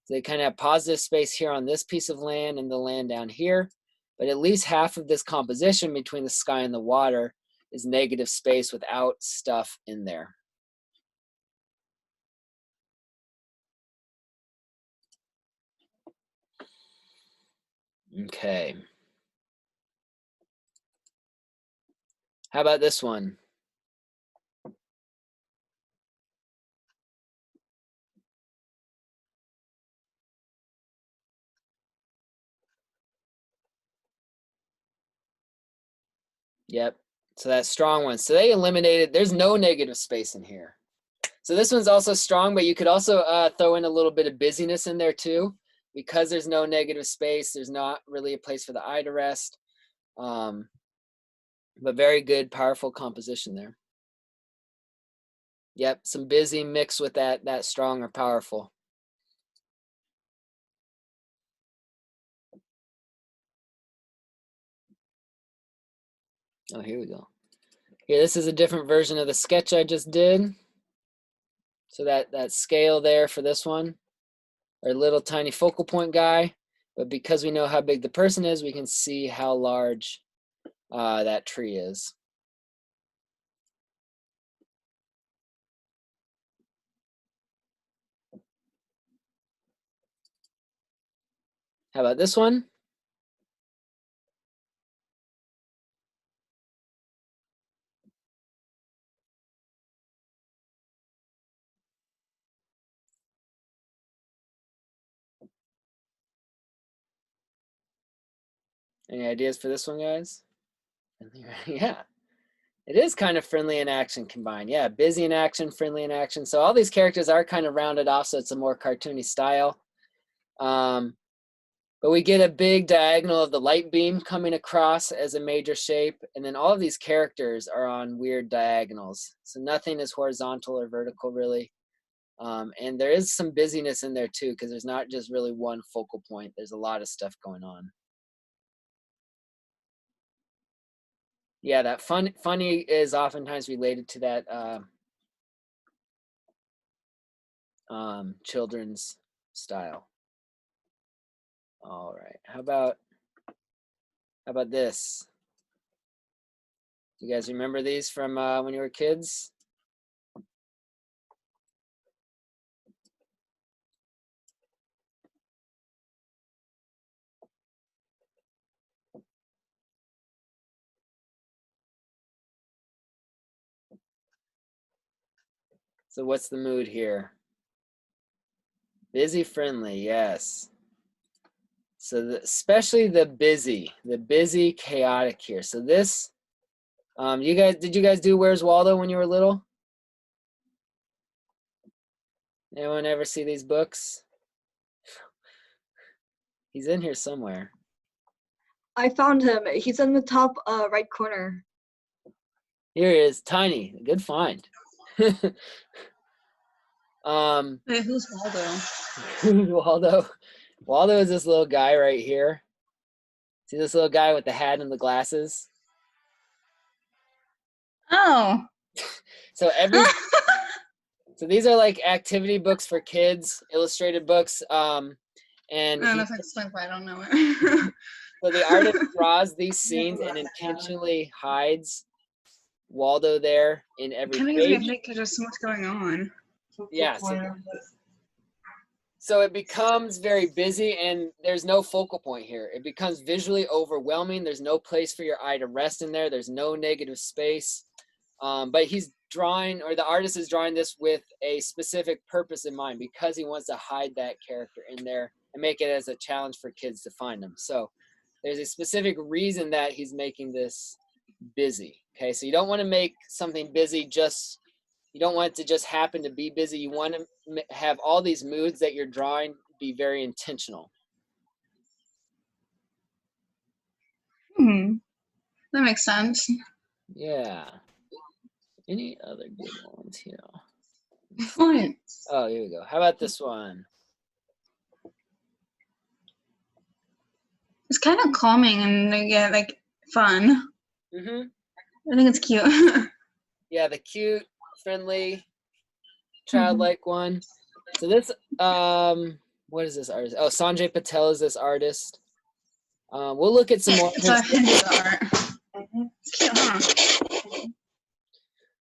So they kind of have positive space here on this piece of land and the land down here, but at least half of this composition between the sky and the water is negative space without stuff in there. Okay. How about this one? Yep. So that strong one. So they eliminated, there's no negative space in here. So this one's also strong, but you could also throw in a little bit of busyness in there too. Because there's no negative space, there's not really a place for the eye to rest. But very good, powerful composition there. Yep, some busy mixed with that strong or powerful. Oh, here we go. Here, this is a different version of the sketch I just did. So that scale there for this one, our little tiny focal point guy, but because we know how big the person is, we can see how large that tree is. How about this one? Any ideas for this one, guys? Yeah, it is kind of friendly and action combined. Yeah, busy in action, friendly in action. So all these characters are kind of rounded off, so it's a more cartoony style. But we get a big diagonal of the light beam coming across as a major shape. And then all of these characters are on weird diagonals. So nothing is horizontal or vertical really. And there is some busyness in there too, because there's not just really one focal point. There's a lot of stuff going on. Yeah, that funny is oftentimes related to that children's style. All right, how about this? You guys remember these from when you were kids? So what's the mood here? Busy friendly, yes. So especially the busy chaotic here. So this, did you guys do Where's Waldo when you were little? Anyone ever see these books? He's in here somewhere. I found him. He's in the top right corner. Here he is, tiny. Good find. Wait, who's Waldo? Who's Waldo? Waldo is this little guy right here. See this little guy with the hat and the glasses? Oh. So So these are like activity books for kids, illustrated books. And I don't know if I explained why I don't know it. So the artist draws these scenes and intentionally hides Waldo there in every page. Because there's so much going on. Yeah. So it becomes very busy and there's no focal point here. It becomes visually overwhelming. There's no place for your eye to rest in there. There's no negative space. But he's drawing, or the artist is drawing this with a specific purpose in mind, because he wants to hide that character in there and make it as a challenge for kids to find them. So there's a specific reason that he's making this busy. Okay, so you don't want to make something busy just, you don't want it to just happen to be busy. You want to have all these moods that you're drawing be very intentional. That makes sense. Yeah. Any other good ones here? Fun. Oh, here we go. How about this one? It's kind of calming and like fun. Mm-hmm. I think it's cute. Yeah, the cute, friendly, childlike one. So this, what is this artist? Oh, Sanjay Patel is this artist. We'll look at some more. It's art. It's cute, huh?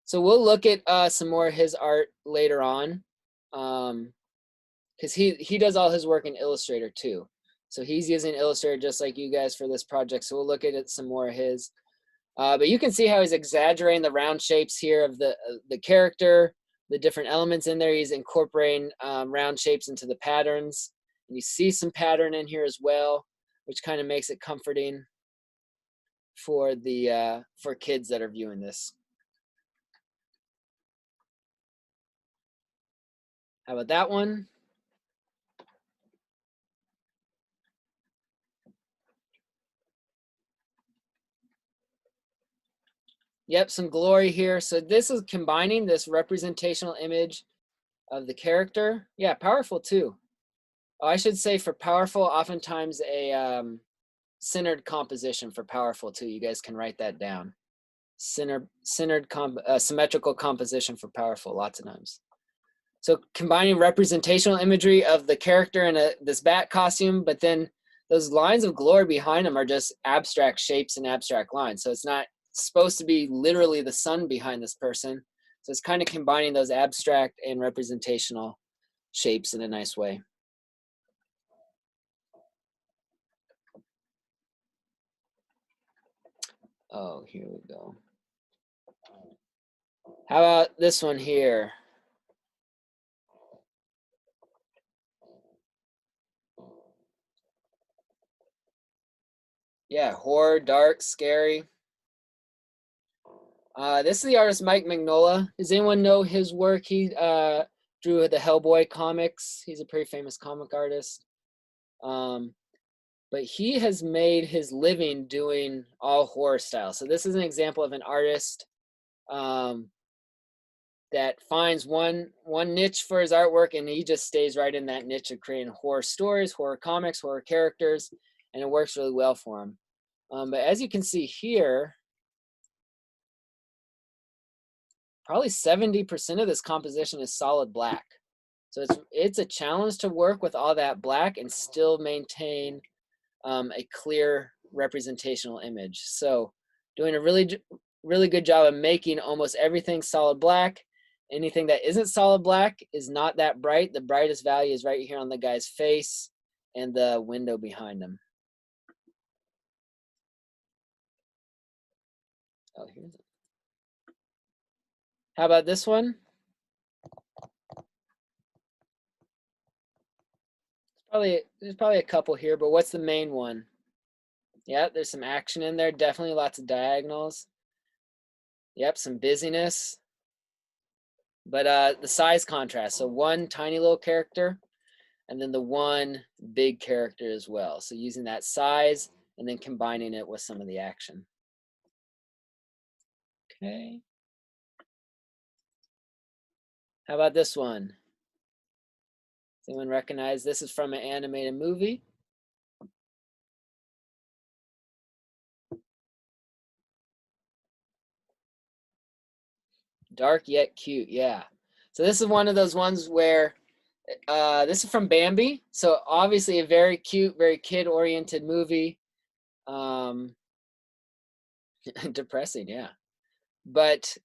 So we'll look at some more of his art later on, because he does all his work in Illustrator too. So he's using Illustrator just like you guys for this project. So we'll look at it some more of his. But you can see how he's exaggerating the round shapes here of the character, the different elements in there. He's incorporating round shapes into the patterns. And you see some pattern in here as well, which kind of makes it comforting for the for kids that are viewing this. How about that one? Yep, some glory here. So this is combining this representational image of the character. Yeah, powerful too. Oh, I should say for powerful, oftentimes a centered composition for powerful too. You guys can write that down. Symmetrical composition for powerful lots of times. So combining representational imagery of the character in this bat costume, but then those lines of glory behind them are just abstract shapes and abstract lines. So it's not supposed to be literally the sun behind this person. So it's kind of combining those abstract and representational shapes in a nice way. Oh, here we go. How about this one here? Yeah, horror, dark, scary. This is the artist Mike Mignola. Does anyone know his work? He drew the Hellboy comics. He's a pretty famous comic artist. But he has made his living doing all horror style. So this is an example of an artist that finds one niche for his artwork, and he just stays right in that niche of creating horror stories, horror comics, horror characters, and it works really well for him. But as you can see here, probably 70% of this composition is solid black. So it's a challenge to work with all that black and still maintain a clear representational image. So doing a really good job of making almost everything solid black. Anything that isn't solid black is not that bright. The brightest value is right here on the guy's face and the window behind him. Oh, here's it. How about this one? There's probably a couple here, but what's the main one? Yeah, there's some action in there. Definitely lots of diagonals. Yep, some busyness. But the size contrast. So one tiny little character and then the one big character as well. So using that size and then combining it with some of the action. Okay. How about this one? Does anyone recognize this is from an animated movie? Dark yet cute, yeah. So this is one of those ones where this is from Bambi. So obviously a very cute, very kid-oriented movie. Depressing, yeah. But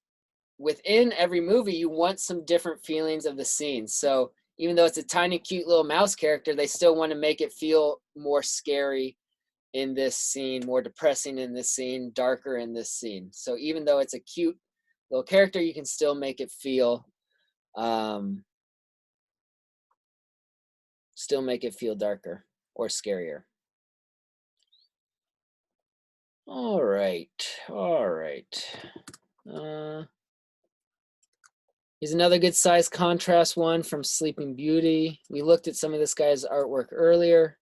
within every movie, you want some different feelings of the scene. So even though it's a tiny, cute little mouse character, they still want to make it feel more scary in this scene, more depressing in this scene, darker in this scene. So even though it's a cute little character, you can still make it feel darker or scarier. All right. Here's another good size contrast one from Sleeping Beauty. We looked at some of this guy's artwork earlier.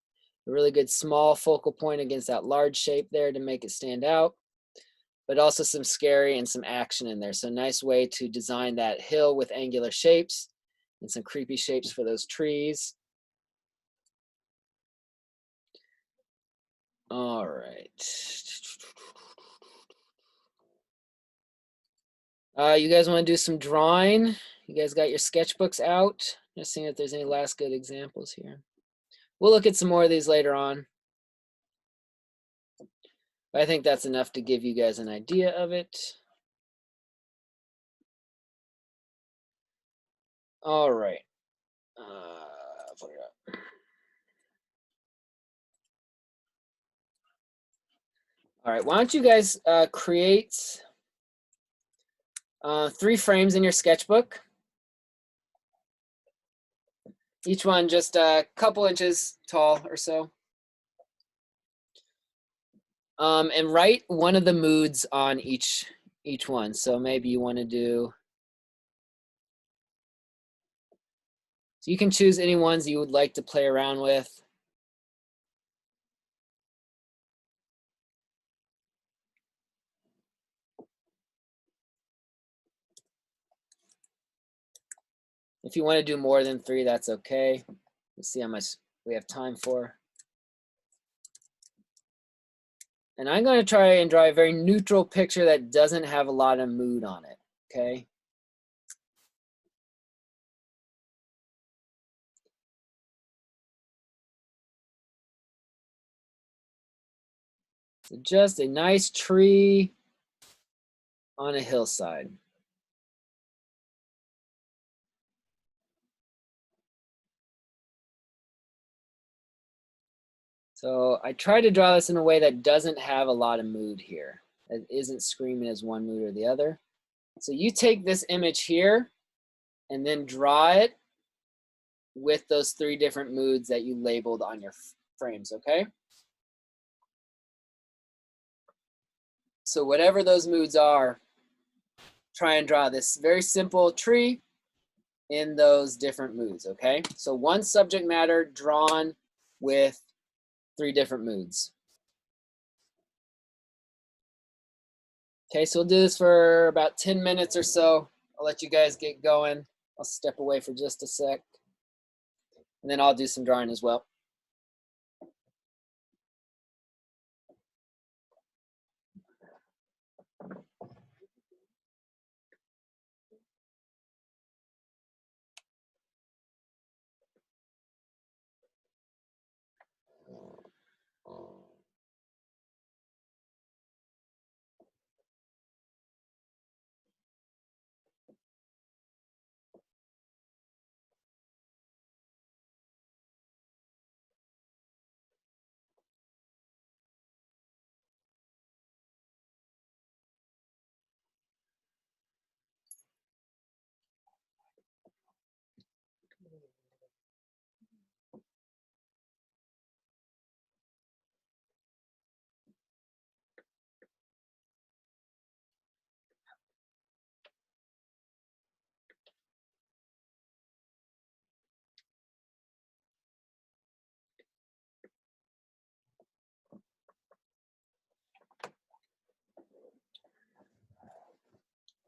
A really good small focal point against that large shape there to make it stand out, but also some scary and some action in there. So nice way to design that hill with angular shapes and some creepy shapes for those trees. All right. You guys want to do some drawing? You guys got your sketchbooks out? Just seeing if there's any last good examples here. We'll look at some more of these later on. But I think that's enough to give you guys an idea of it. All right. All right, why don't you guys create 3 frames in your sketchbook. Each one just a couple inches tall or so. And write one of the moods on each one. So maybe you want to do, so you can choose any ones you would like to play around with. If you want to do more than 3, that's okay. Let's see how much we have time for. And I'm going to try and draw a very neutral picture that doesn't have a lot of mood on it, okay? So just a nice tree on a hillside. So I try to draw this in a way that doesn't have a lot of mood here. It isn't screaming as one mood or the other. So you take this image here and then draw it with those 3 different moods that you labeled on your frames, okay? So whatever those moods are, try and draw this very simple tree in those different moods, okay? So one subject matter drawn with 3 different moods. Okay, so we'll do this for about 10 minutes or so. I'll let you guys get going. I'll step away for just a sec. And then I'll do some drawing as well.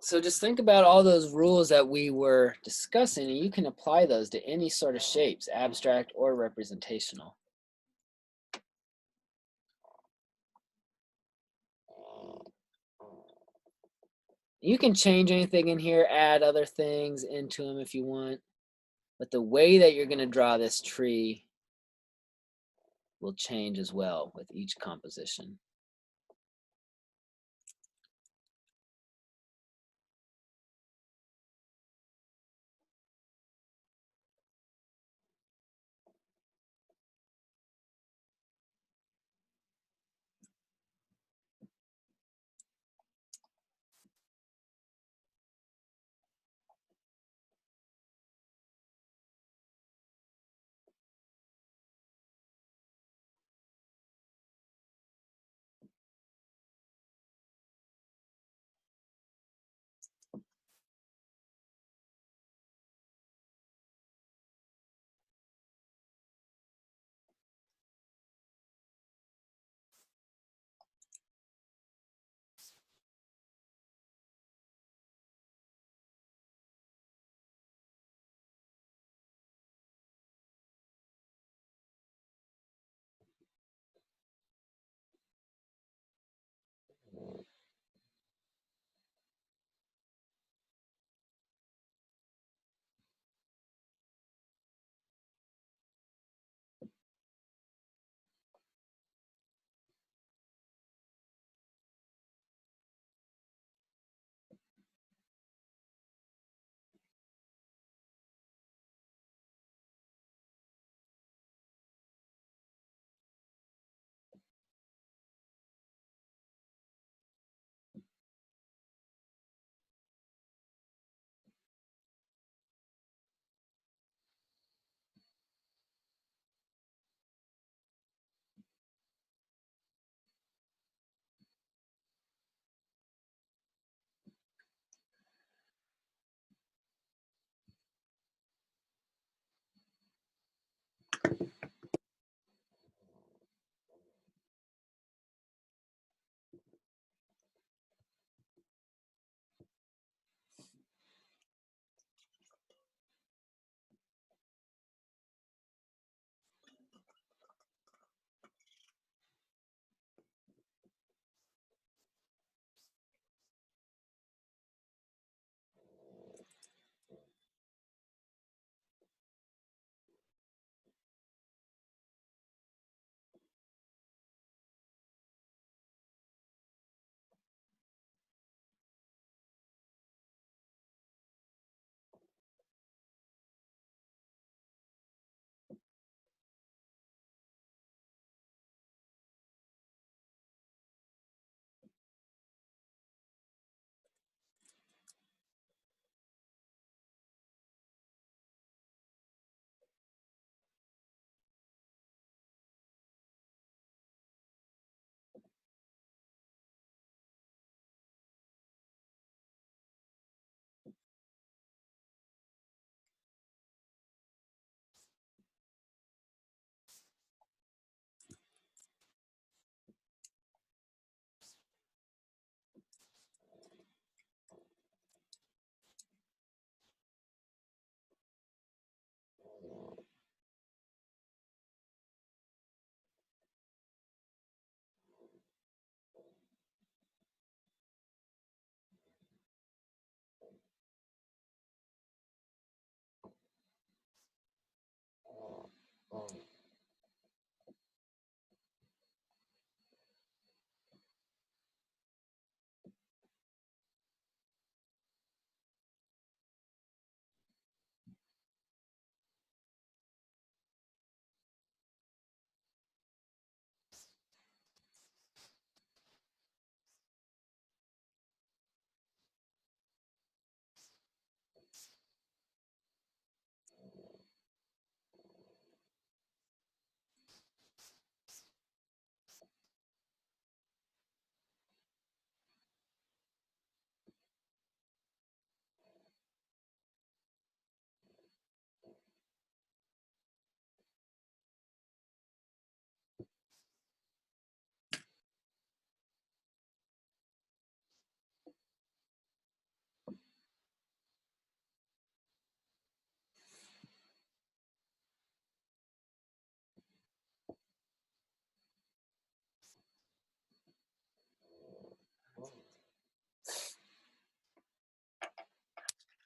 So just think about all those rules that we were discussing, and you can apply those to any sort of shapes, abstract or representational. You can change anything in here, add other things into them if you want. But the way that you're going to draw this tree will change as well with each composition.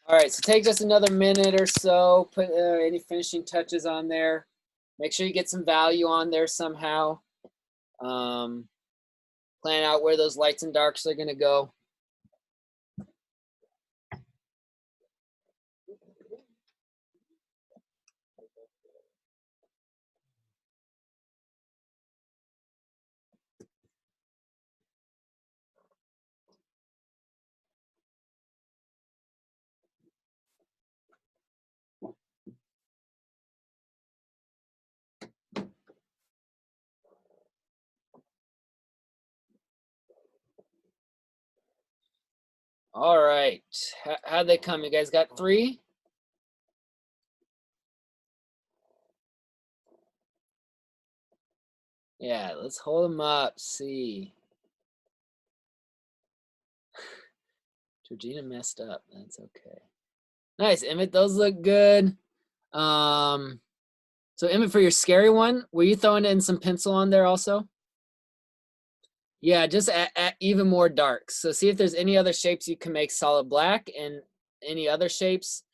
All right, so take just another minute or so, put any finishing touches on there. Make sure you get some value on there somehow. Plan out where those lights and darks are gonna go. All right, how'd they come? You guys got 3? Yeah, let's hold them up, see. Georgina messed up, that's okay. Nice, Emmett, those look good. So Emmett, for your scary one, were you throwing in some pencil on there also? Yeah, just add even more darks. So see if there's any other shapes you can make solid black, and any other shapes.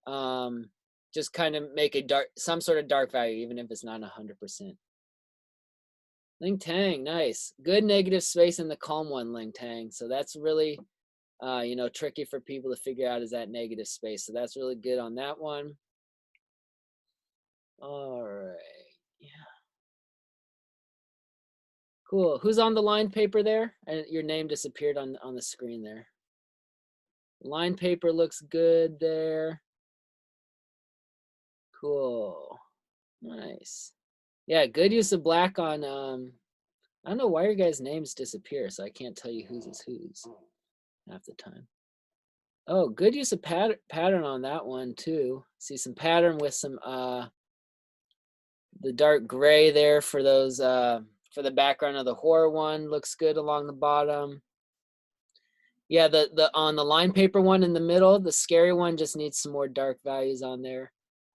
Just kind of make a dark, some sort of dark value, even if it's not 100%. Ling Tang, nice. Good negative space in the calm one, Ling Tang. So that's really, tricky for people to figure out, is that negative space. So that's really good on that one. All right, yeah. Cool. Who's on the line paper there? And your name disappeared on the screen there. Line paper looks good there. Cool. Nice. Yeah, good use of black on, I don't know why your guys' names disappear, so I can't tell you whose is whose half the time. Oh, good use of pattern on that one too. See some pattern with some, the dark gray there for those, for the background of the horror one, looks good along the bottom. Yeah, the on the line paper one in the middle, the scary one just needs some more dark values on there.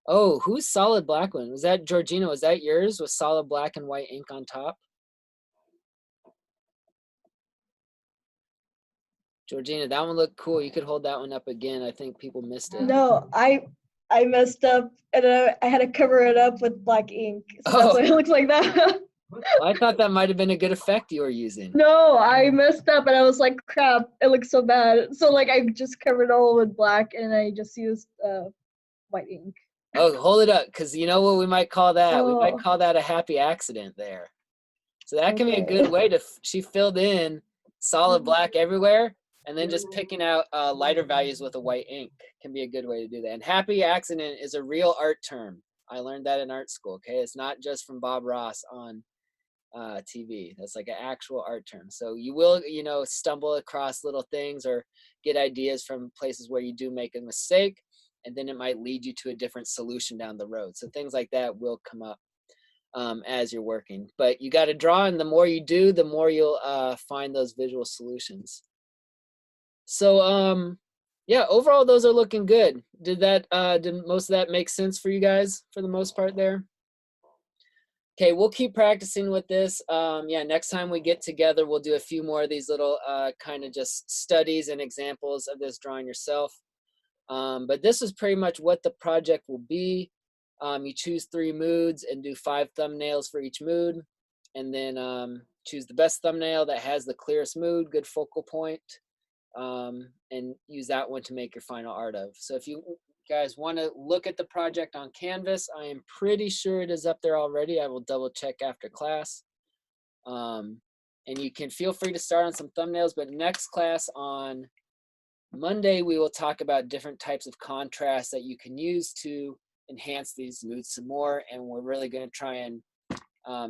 Oh, who's solid black one? Was that Georgina? Was that yours with solid black and white ink on top? Georgina, that one looked cool. You could hold that one up again. I think people missed it. No, I messed up and I had to cover it up with black ink. So that's why it looks like that. Well, I thought that might have been a good effect you were using. No, I messed up and I was like, crap, it looks so bad. So like I just covered all with black and I just used white ink. Oh, hold it up, because you know what we might call that? We might call that a happy accident there. So that can be a good way to, she filled in solid black everywhere, and then just picking out lighter values with a white ink can be a good way to do that. And happy accident is a real art term. I learned that in art school, okay? It's not just from Bob Ross on TV. That's like an actual art term. So you will, stumble across little things or get ideas from places where you do make a mistake, and then it might lead you to a different solution down the road. So things like that will come up as you're working. But you got to draw, and the more you do, the more you'll find those visual solutions. So yeah, overall those are looking good. Did most of that make sense for you guys for the most part there? Okay, we'll keep practicing with this. Yeah, next time we get together, we'll do a few more of these little kind of just studies and examples of this drawing yourself. But this is pretty much what the project will be. You choose 3 moods and do 5 thumbnails for each mood, and then choose the best thumbnail that has the clearest mood, good focal point, and use that one to make your final art of. So if you guys want to look at the project on Canvas, I am pretty sure it is up there already. I will double check after class. And you can feel free to start on some thumbnails, but next class on Monday, we will talk about different types of contrast that you can use to enhance these moods some more. And we're really going to try and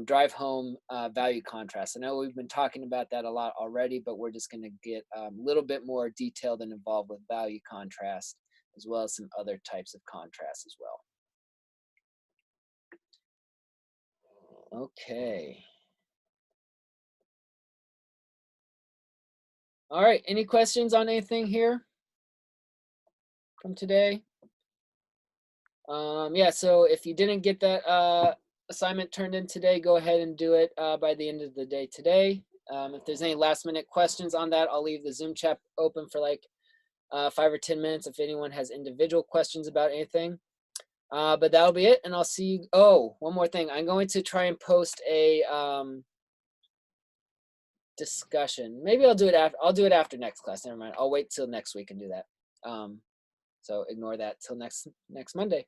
drive home value contrast. I know we've been talking about that a lot already, but we're just going to get a little bit more detailed and involved with value contrast, as well as some other types of contrast as well. Okay. All right, any questions on anything here from today? Yeah, so if you didn't get that assignment turned in today, go ahead and do it by the end of the day today. If there's any last minute questions on that, I'll leave the Zoom chat open for like 5 or 10 minutes if anyone has individual questions about anything. But that'll be it, and I'll see you. Oh, one more thing. I'm going to try and post a discussion. Maybe I'll do it after next class. Never mind. I'll wait till next week and do that. So ignore that till next Monday.